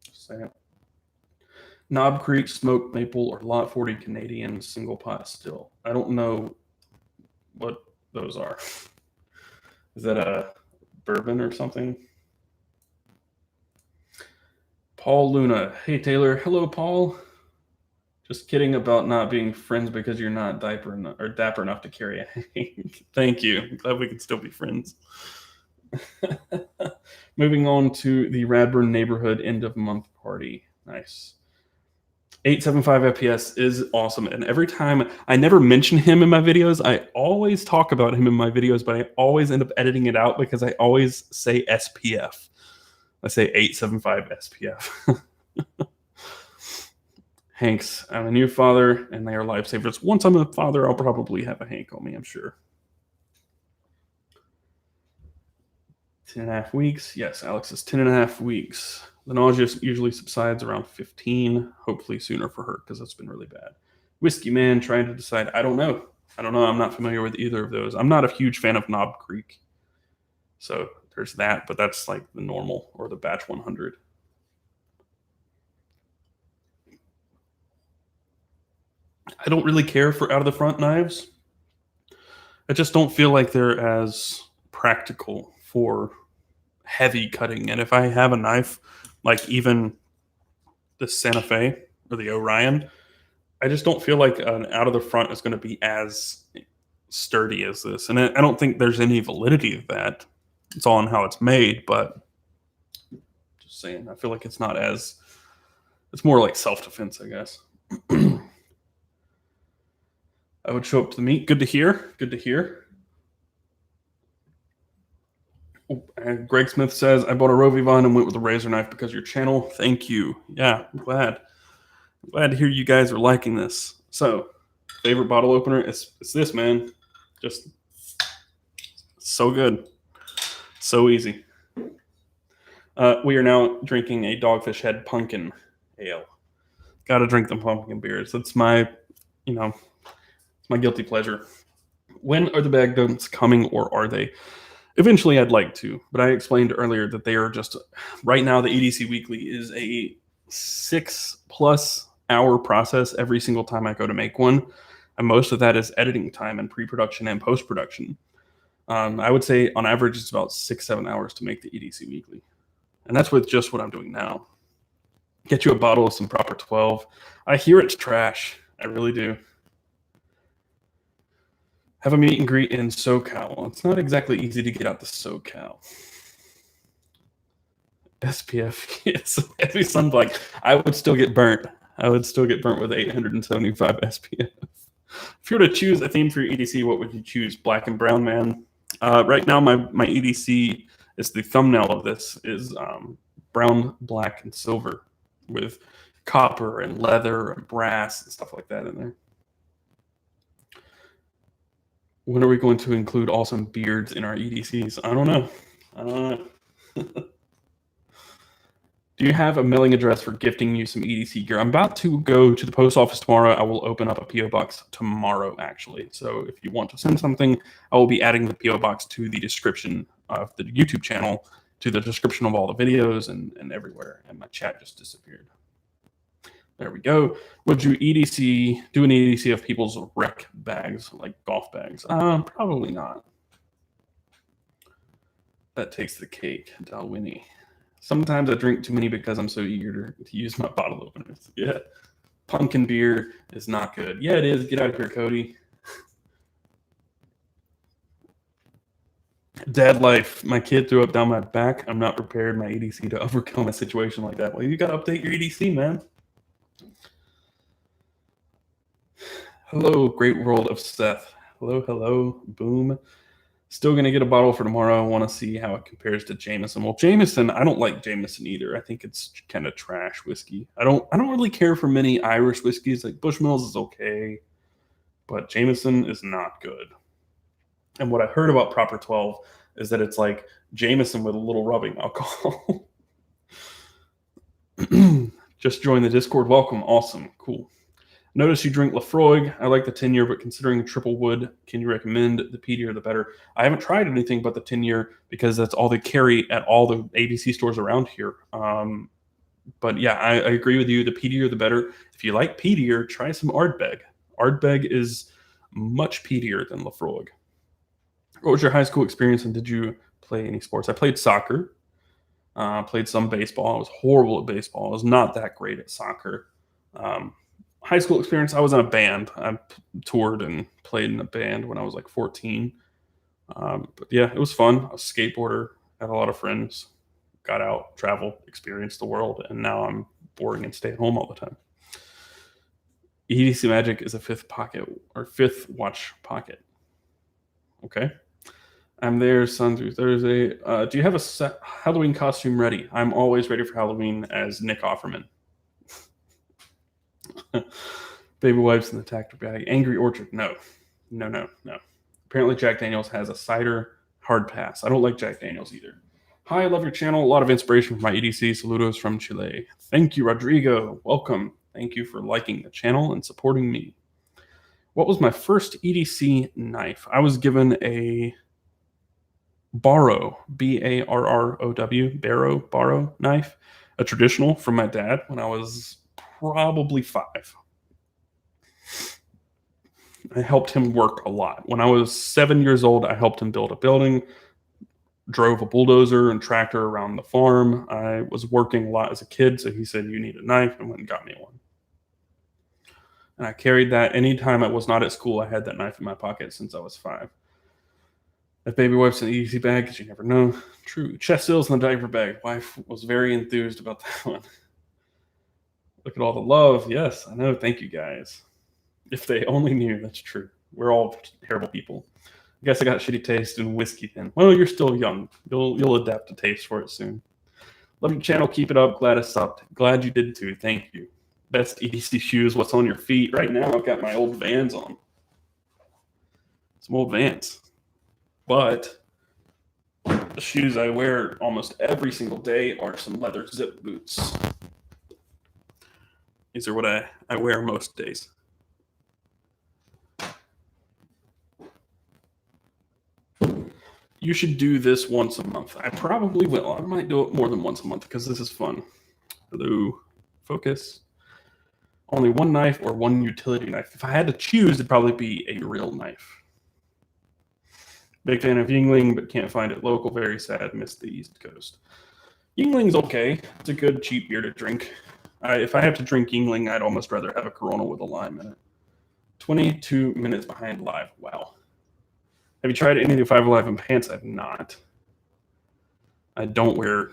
Just saying. Knob Creek, Smoked Maple, or Lot 40 Canadian single pot still. I don't know what those are. Is that a bourbon or something? Paul Luna. Hey, Taylor. Hello, Paul. Just kidding about not being friends because you're not dapper enough to carry a hank. Thank you. I'm glad we can still be friends. Moving on to the Radburn neighborhood end of month party. Nice. 875 FPS is awesome. And every time I never mention him in my videos, I always talk about him in my videos, but I always end up editing it out because I always say SPF. I say 875 SPF. Hanks, I'm a new father, and they are lifesavers. Once I'm a father, I'll probably have a Hank on me, I'm sure. 10.5 weeks. Yes, Alex is 10.5 weeks. The nausea usually subsides around 15, hopefully sooner for her, because that's been really bad. Whiskey Man trying to decide. I don't know. I'm not familiar with either of those. I'm not a huge fan of Knob Creek. So there's that, but that's like the normal or the batch 100. I don't really care for out of the front knives. I just don't feel like they're as practical for heavy cutting. And if I have a knife, like even the Santa Fe or the Orion, I just don't feel like an out of the front is going to be as sturdy as this. And I don't think there's any validity of that. It's all on how it's made, but just saying, I feel like it's not as, it's more like self-defense, I guess. I would show up to the meet. Good to hear. Good to hear. Oh, and Greg Smith says, I bought a Rovivon and went with a razor knife because of your channel. Thank you. Yeah, I'm glad. I'm glad to hear you guys are liking this. So, favorite bottle opener? It's this, man. Just so good. So easy. We are now drinking a Dogfish Head Pumpkin Ale. Got to drink the pumpkin beers. That's my, it's my guilty pleasure. When are the bag dumps coming, or are they? Eventually, I'd like to, but I explained earlier that they are just, right now, the EDC Weekly is a 6+ hour process every single time I go to make one. And most of that is editing time and pre-production and post-production. I would say on average, it's about 6-7 hours to make the EDC Weekly. And that's with just what I'm doing now. Get you a bottle of some proper 12. I hear it's trash. I really do. Have a meet and greet in SoCal. Well, it's not exactly easy to get out to SoCal. SPF, yes. Heavy sunblock. I would still get burnt. I would still get burnt with 875 SPF. If you were to choose a theme for your EDC, what would you choose? Black and brown, man. Right now, my EDC is the thumbnail of this is brown, black, and silver with copper and leather and brass and stuff like that in there. When are we going to include awesome beards in our EDCs? I don't know. Do you have a mailing address for gifting you some EDC gear? I'm about to go to the post office tomorrow. I will open up a PO box tomorrow, actually. So if you want to send something, I will be adding the PO box to the description of the YouTube channel, to the description of all the videos and everywhere. And my chat just disappeared. There we go. Would you do an EDC of people's rec bags, like golf bags? Probably not. That takes the cake, Dalwhinnie. Sometimes I drink too many because I'm so eager to use my bottle openers. Yeah. Pumpkin beer is not good. Yeah, it is. Get out of here, Cody. Dad life. My kid threw up down my back. I'm not prepared, my EDC, to overcome a situation like that. Well, you got to update your EDC, man. Hello, great world of Seth. Hello. Boom. Still going to get a bottle for tomorrow. I want to see how it compares to Jameson. Well, Jameson, I don't like Jameson either. I think it's kind of trash whiskey. I don't really care for many Irish whiskeys. Like Bushmills is okay, but Jameson is not good. And what I heard about Proper 12 is that it's like Jameson with a little rubbing alcohol. Just joined the Discord. Welcome. Awesome. Cool. Notice you drink Lafroig. I like the 10-year, but considering triple wood, can you recommend the peatier the better? I haven't tried anything but the 10-year because that's all they carry at all the ABC stores around here. But yeah, I agree with you. The peatier the better. If you like peatier, try some Ardbeg. Ardbeg is much peatier than Lafroig. What was your high school experience, and did you play any sports? I played soccer. Played some baseball. I was horrible at baseball. I was not that great at soccer. High school experience, I was in a band. I toured and played in a band when I was like 14. But yeah, it was fun. I was a skateboarder, had a lot of friends, got out, traveled, experienced the world, and now I'm boring and stay at home all the time. EDC Magic is a fifth watch pocket. Okay. I'm there Sun through Thursday. Do you have a Halloween costume ready? I'm always ready for Halloween as Nick Offerman. Baby wipes in the tractor bag. Angry Orchard. No. Apparently Jack Daniels has a cider hard pass. I don't like Jack Daniels either. Hi, I love your channel. A lot of inspiration from my EDC. Saludos from Chile. Thank you, Rodrigo. Welcome. Thank you for liking the channel and supporting me. What was my first EDC knife? I was given a Barrow, B-A-R-R-O-W, Barrow knife, a traditional from my dad when I was probably 5. I helped him work a lot. When I was 7 years old, I helped him build a building, drove a bulldozer and tractor around the farm. I was working a lot as a kid, so he said, you need a knife, and went and got me one. And I carried that anytime I was not at school. I had that knife in my pocket since I was 5. If baby wipes in the EDC bag, because you never know. True. Chest seals in the diaper bag. Wife was very enthused about that one. Look at all the love. Yes, I know. Thank you, guys. If they only knew. That's true. We're all terrible people. I guess I got shitty taste in whiskey then. Well, you're still young. You'll adapt to taste for it soon. Love your channel. Keep it up. Glad it stopped. Glad you did too. Thank you. Best EDC shoes. What's on your feet? Right now, I've got my old Vans on. Some old Vans. But the shoes I wear almost every single day are some leather zip boots. These are what I wear most days. You should do this once a month. I probably will. I might do it more than once a month because this is fun. Hello. Focus. Only one knife or one utility knife. If I had to choose, it'd probably be a real knife. Big fan of Yingling, but can't find it local. Very sad. Missed the East Coast. Yingling's okay. It's a good, cheap beer to drink. If I have to drink Yingling, I'd almost rather have a Corona with a lime in it. 22 minutes behind live. Wow. Have you tried any of the 5 Alive in pants? I've not. I don't wear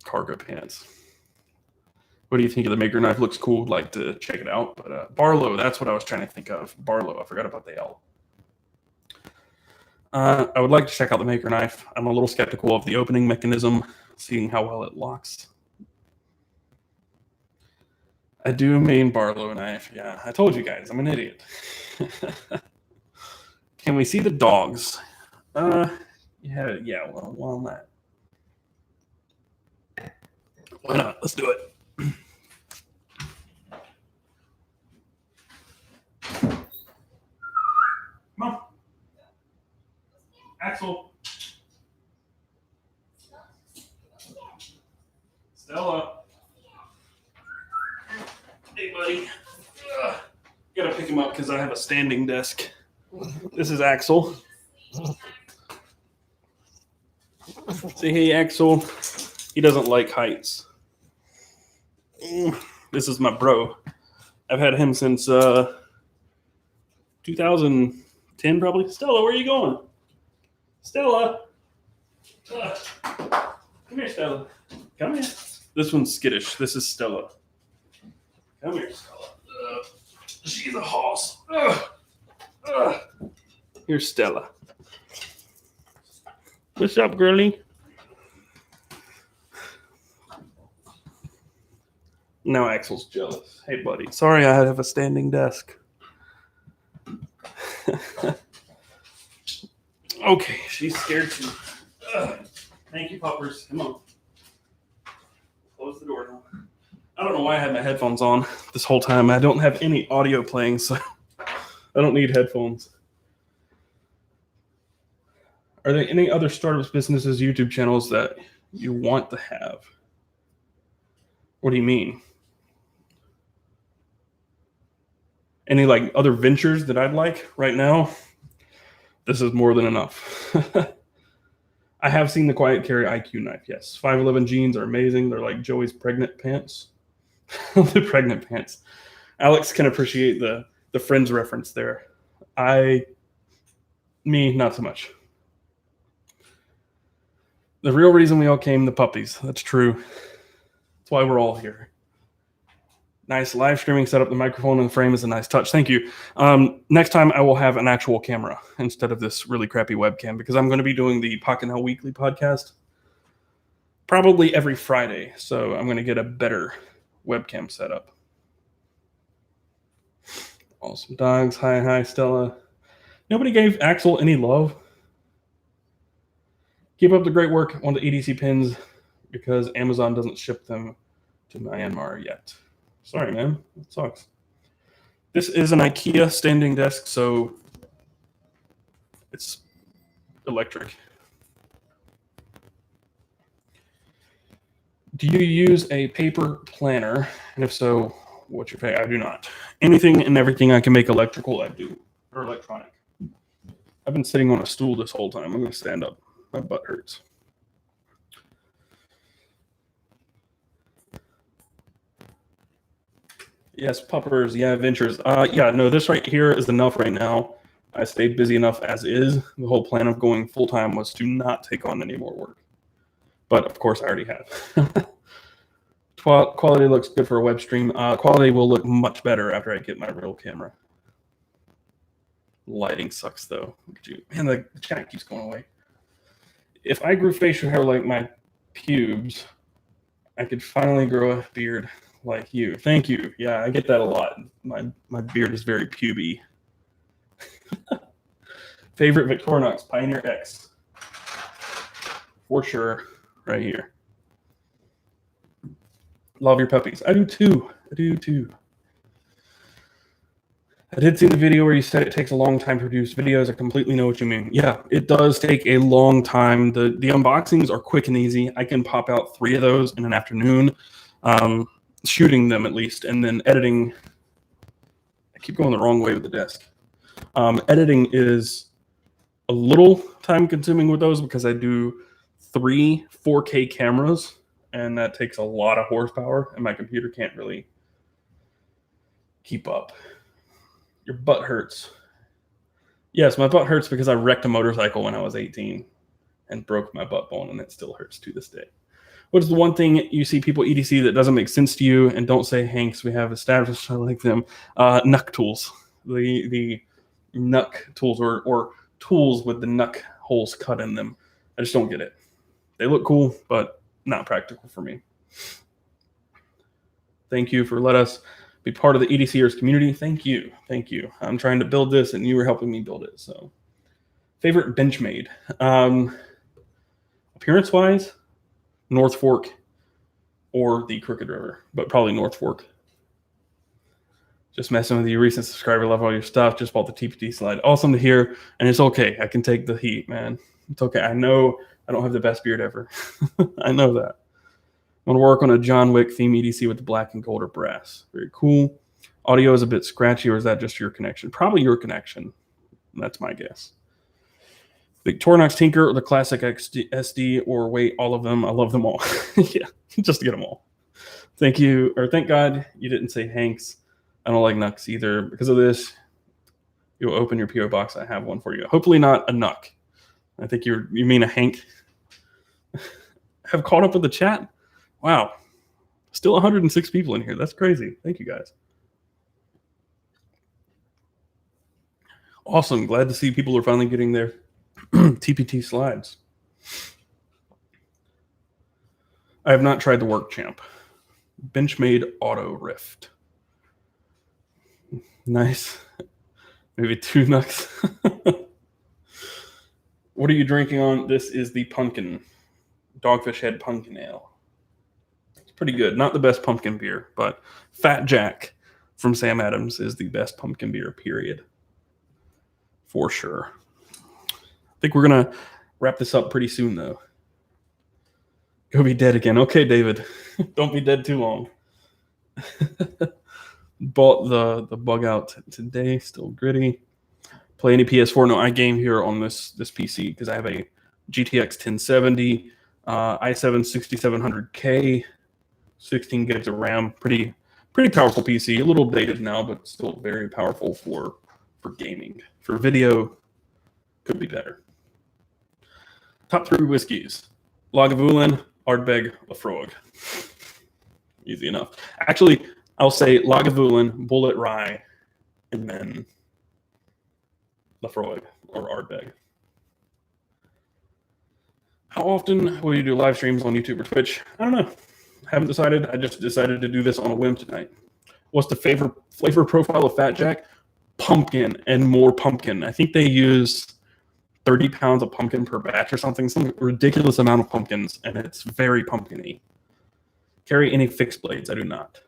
cargo pants. What do you think of the Maker knife? Looks cool. I'd like to check it out. But Barlow, that's what I was trying to think of. Barlow. I forgot about the L. I would like to check out the Maker knife. I'm a little skeptical of the opening mechanism, seeing how well it locks. I do mean Barlow knife. Yeah, I told you guys, I'm an idiot. Can we see the dogs? Yeah, well, why not? Why not? Let's do it. Come on. Axel. Stella. Hey, buddy. Gotta pick him up because I have a standing desk. This is Axel. Say hey, Axel. He doesn't like heights. This is my bro. I've had him since 2010, probably. Stella, where are you going? Stella. Come here, Stella. Come here. This one's skittish. This is Stella. Come here, Stella. She's a hoss. Here's Stella. What's up, girlie? Now Axel's jealous. Hey, buddy. Sorry I have a standing desk. Okay, she's scared too. Thank you, puppers. Come on. Close the door now. I don't know why I had my headphones on this whole time. I don't have any audio playing, so I don't need headphones. Are there any other startups, businesses, YouTube channels that you want to have? What do you mean? Any like other ventures that I'd like right now? This is more than enough. I have seen the Quiet Carry IQ knife, yes. 511 jeans are amazing. They're like Joey's pregnant pants. The pregnant pants. Alex can appreciate the Friends reference there. Me, not so much. The real reason we all came, the puppies. That's true. That's why we're all here. Nice live streaming setup. The microphone and the frame is a nice touch. Thank you. Next time I will have an actual camera instead of this really crappy webcam because I'm going to be doing the EDC Weekly podcast probably every Friday. So I'm going to get a better webcam setup. Awesome dogs. Hi, Stella. Nobody gave Axel any love. Keep up the great work on the EDC pins because Amazon doesn't ship them to Myanmar yet. Sorry, man. That sucks. This is an IKEA standing desk, so it's electric. Do you use a paper planner? And if so, what's your favorite? I do not. Anything and everything I can make electrical, I do. Or electronic. I've been sitting on a stool this whole time. I'm going to stand up. My butt hurts. Yes, puppers. Yeah, ventures. Yeah, no, this right here is enough right now. I stayed busy enough as is. The whole plan of going full-time was to not take on any more work. But, of course, I already have. Quality looks good for a web stream. Quality will look much better after I get my real camera. Lighting sucks, though. Look at you. Man, the chat keeps going away. If I grew facial hair like my pubes, I could finally grow a beard like you. Thank you. Yeah, I get that a lot. My beard is very puby. Favorite Victorinox Pioneer X. For sure. Right here. Love your puppies. I do too. I did see the video where you said it takes a long time to produce videos. I completely know what you mean. Yeah, it does take a long time. The unboxings are quick and easy. I can pop out 3 of those in an afternoon, shooting them at least, and then editing. I keep going the wrong way with the desk. Editing is a little time consuming with those because I do 3 4K cameras and that takes a lot of horsepower, and my computer can't really keep up. Your butt hurts. Yes, my butt hurts because I wrecked a motorcycle when I was 18 and broke my butt bone, and it still hurts to this day. What is the one thing you see people EDC that doesn't make sense to you? And don't say Hanks, we have established, I like them. Knuck tools. The knuck tools or tools with the knuck holes cut in them. I just don't get it. They look cool, but not practical for me. Thank you for letting us be part of the EDCers community. Thank you. Thank you. I'm trying to build this, and you were helping me build it. So, favorite Benchmade. Appearance-wise, North Fork or the Crooked River, but probably North Fork. Just messing with you, recent subscriber. Love all your stuff. Just bought the TPT slide. Awesome to hear, and it's okay. I can take the heat, man. It's okay. I know I don't have the best beard ever. I know that. I want to work on a John Wick theme EDC with the black and gold or brass. Very cool. Audio is a bit scratchy, or is that just your connection? Probably your connection. That's my guess. Victorinox Tinker or the classic SD, or wait, all of them. I love them all. Yeah, just to get them all. Thank you, or thank God you didn't say Hanks. I don't like Nucks either. Because of this, you'll open your PO box. I have one for you. Hopefully not a Nuck. I think you mean a Hank. Have caught up with the chat. Wow. Still 106 people in here. That's crazy. Thank you, guys. Awesome. Glad to see people are finally getting their TPT slides. I have not tried the Work Champ. Benchmade Auto Rift. Nice. Maybe 2 Nucks. What are you drinking on? This is the pumpkin. Dogfish Head Pumpkin Ale. It's pretty good. Not the best pumpkin beer, but Fat Jack from Sam Adams is the best pumpkin beer, period. For sure. I think we're going to wrap this up pretty soon, though. Go be dead again. Okay, David. Don't be dead too long. Bought the bug out today. Still gritty. Play any PS4? No, I game here on this PC because I have a GTX 1070, i7 6700K, 16 gigs of RAM. Pretty powerful PC. A little dated now, but still very powerful for gaming. For video, could be better. Top 3 whiskeys: Lagavulin, Ardbeg, Lafroig. Easy enough. Actually, I'll say Lagavulin, Bullet Rye, and then Lafroig or Ardbeg. How often will you do live streams on YouTube or Twitch? I don't know. Haven't decided. I just decided to do this on a whim tonight. What's the flavor profile of Fat Jack? Pumpkin and more pumpkin. I think they use 30 pounds of pumpkin per batch or something. Some ridiculous amount of pumpkins, and it's very pumpkin-y. Carry any fixed blades? I do not.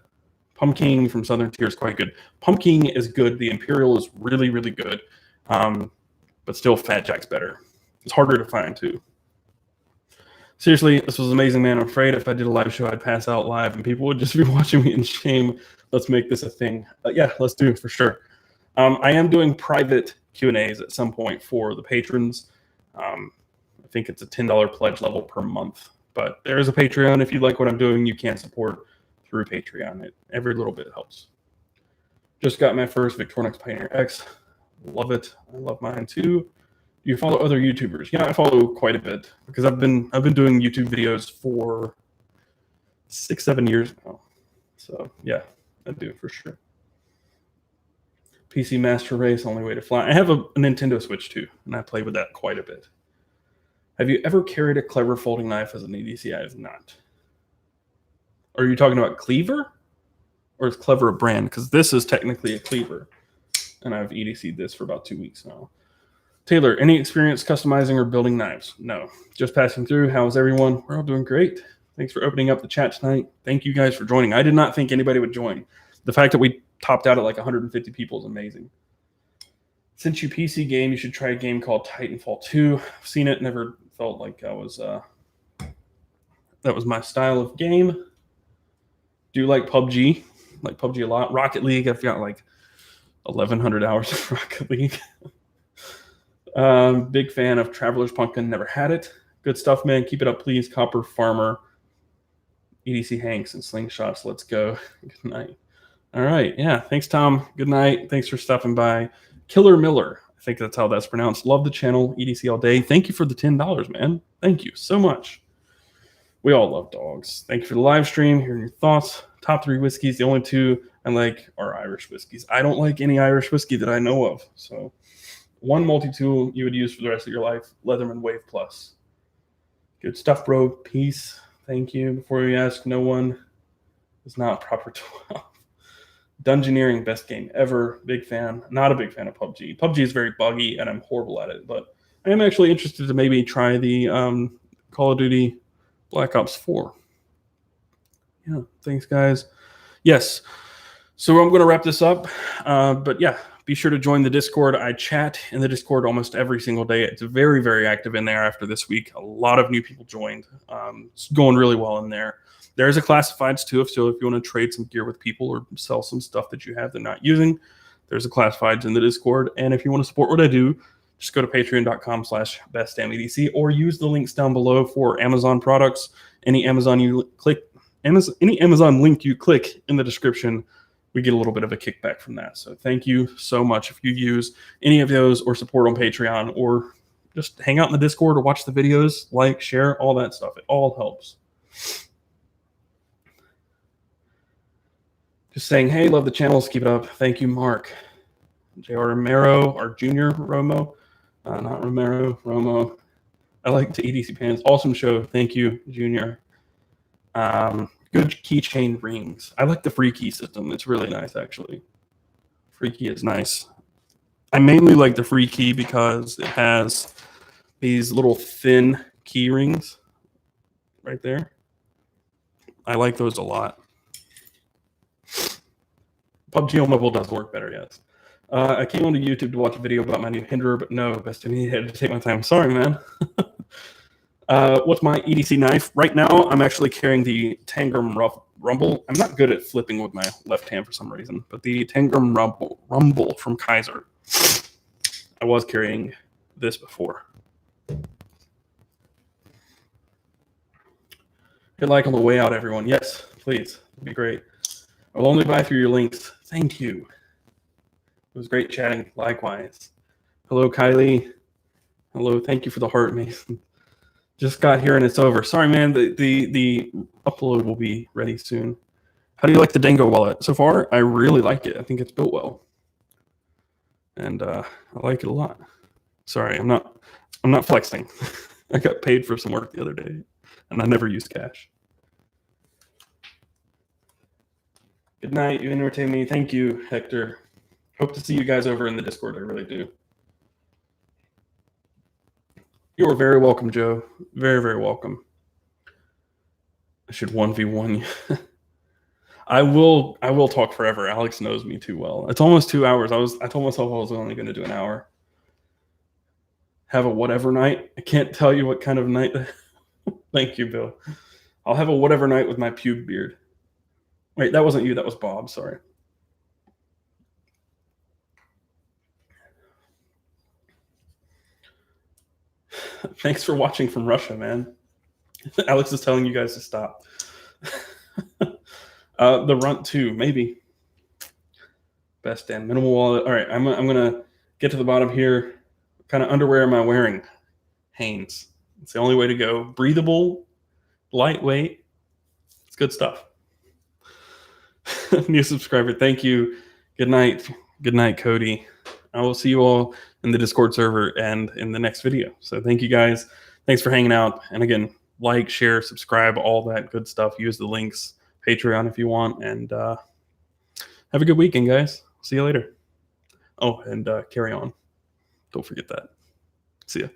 Pumpkin from Southern Tier is quite good. Pumpkin is good. The Imperial is really, really good. But still, Fat Jack's better. It's harder to find, too. Seriously, this was amazing, man. I'm afraid if I did a live show, I'd pass out live, and people would just be watching me in shame. Let's make this a thing. Yeah, let's do it for sure. I am doing private Q&As at some point for the patrons. I think it's a $10 pledge level per month. But there is a Patreon. If you like what I'm doing, you can support through Patreon. Every little bit helps. Just got my first Victorinox Pioneer X. Love it. I love mine too. Do you follow other YouTubers? Yeah, I follow quite a bit because I've been doing YouTube videos for 6-7 years now. So yeah, I do for sure. PC Master Race, only way to fly. I have a Nintendo Switch too, and I play with that quite a bit. Have you ever carried a Clever folding knife as an EDC? I have not. Are you talking about Cleaver? Or is Clever a brand? Because this is technically a Cleaver. And I've EDC'd this for about 2 weeks now. Taylor, any experience customizing or building knives? No. Just passing through. How's everyone? We're all doing great. Thanks for opening up the chat tonight. Thank you guys for joining. I did not think anybody would join. The fact that we topped out at like 150 people is amazing. Since you PC game, you should try a game called Titanfall 2. I've seen it, never felt like I was that was my style of game. Do like PUBG. Like PUBG a lot. Rocket League, I've got like 1,100 hours of Rocket League. Big fan of Traveler's Pumpkin. Never had it. Good stuff, man. Keep it up, please. Copper Farmer. EDC Hanks and Slingshots. Let's go. Good night. All right. Yeah. Thanks, Tom. Good night. Thanks for stopping by. Killer Miller. I think that's how that's pronounced. Love the channel. EDC all day. Thank you for the $10, man. Thank you so much. We all love dogs. Thank you for the live stream. Hearing your thoughts. Top 3 whiskeys. The only 2 I like are Irish whiskeys. I don't like any Irish whiskey that I know of. So one multi-tool you would use for the rest of your life. Leatherman Wave Plus. Good stuff, bro. Peace. Thank you. Before you ask, no one is not proper 12. Dungeoneering, best game ever. Big fan. Not a big fan of PUBG. PUBG is very buggy, and I'm horrible at it. But I am actually interested to maybe try the Call of Duty Black Ops 4. Yeah, thanks, guys. Yes. So I'm going to wrap this up. But yeah, be sure to join the Discord. I chat in the Discord almost every single day. It's very, very active in there after this week. A lot of new people joined. It's going really well in there. There's a classifieds too, so if you want to trade some gear with people or sell some stuff that you have they're not using, there's a classifieds in the Discord. And if you want to support what I do, just go to patreon.com/bestdamnedc or use the links down below for Amazon products. Any Amazon link you click in the description, we get a little bit of a kickback from that. So thank you so much if you use any of those or support on Patreon or just hang out in the Discord or watch the videos, like, share, all that stuff. It all helps. Just saying, hey, love the channels. Keep it up. Thank you, Mark. J.R. Romero, our junior Romo. Not Romero, Romo. I like the EDC pants. Awesome show. Thank you, Junior. Good keychain rings. I like the free key system. It's really nice, actually. Free key is nice. I mainly like the free key because it has these little thin key rings right there. I like those a lot. PUBG on mobile does work better, yes. I came onto YouTube to watch a video about my new Hinderer, but no, best of me, I had to take my time. Sorry, man. What's my EDC knife? Right now, I'm actually carrying the Tangram Rumble. I'm not good at flipping with my left hand for some reason, but the Tangram Rumble from Kaiser. I was carrying this before. Hit like on the way out, everyone. Yes, please. It'd be great. I'll only buy through your links. Thank you. It was great chatting. Likewise. Hello, Kylie. Hello. Thank you for the heart, Mason. Just got here and it's over. Sorry, man. The upload will be ready soon. How do you like the Dango wallet? So far, I really like it. I think it's built well, and I like it a lot. Sorry, I'm not flexing. I got paid for some work the other day, and I never used cash. Good night. You entertain me. Thank you, Hector. Hope to see you guys over in the Discord. I really do. You are very welcome, Joe. Very, very welcome. I should 1v1 you. I will talk forever. Alex knows me too well. It's almost 2 hours. I told myself I was only going to do an hour. Have a whatever night. I can't tell you what kind of night. Thank you, Bill. I'll have a whatever night with my pube beard. Wait, that wasn't you. That was Bob. Sorry. Thanks for watching from Russia, man. Alex is telling you guys to stop. The Runt 2, maybe. Best damn minimal wallet. All right, I'm gonna get to the bottom here. What kind of underwear am I wearing? Hanes. It's the only way to go. Breathable, lightweight. It's good stuff. New subscriber. Thank you. Good night. Good night, Cody. I will see you all in the Discord server and in the next video. So thank you guys. Thanks for hanging out. And again, like, share, subscribe, all that good stuff. Use the links, Patreon if you want. And have a good weekend, guys. See you later. Oh, and carry on. Don't forget that. See ya.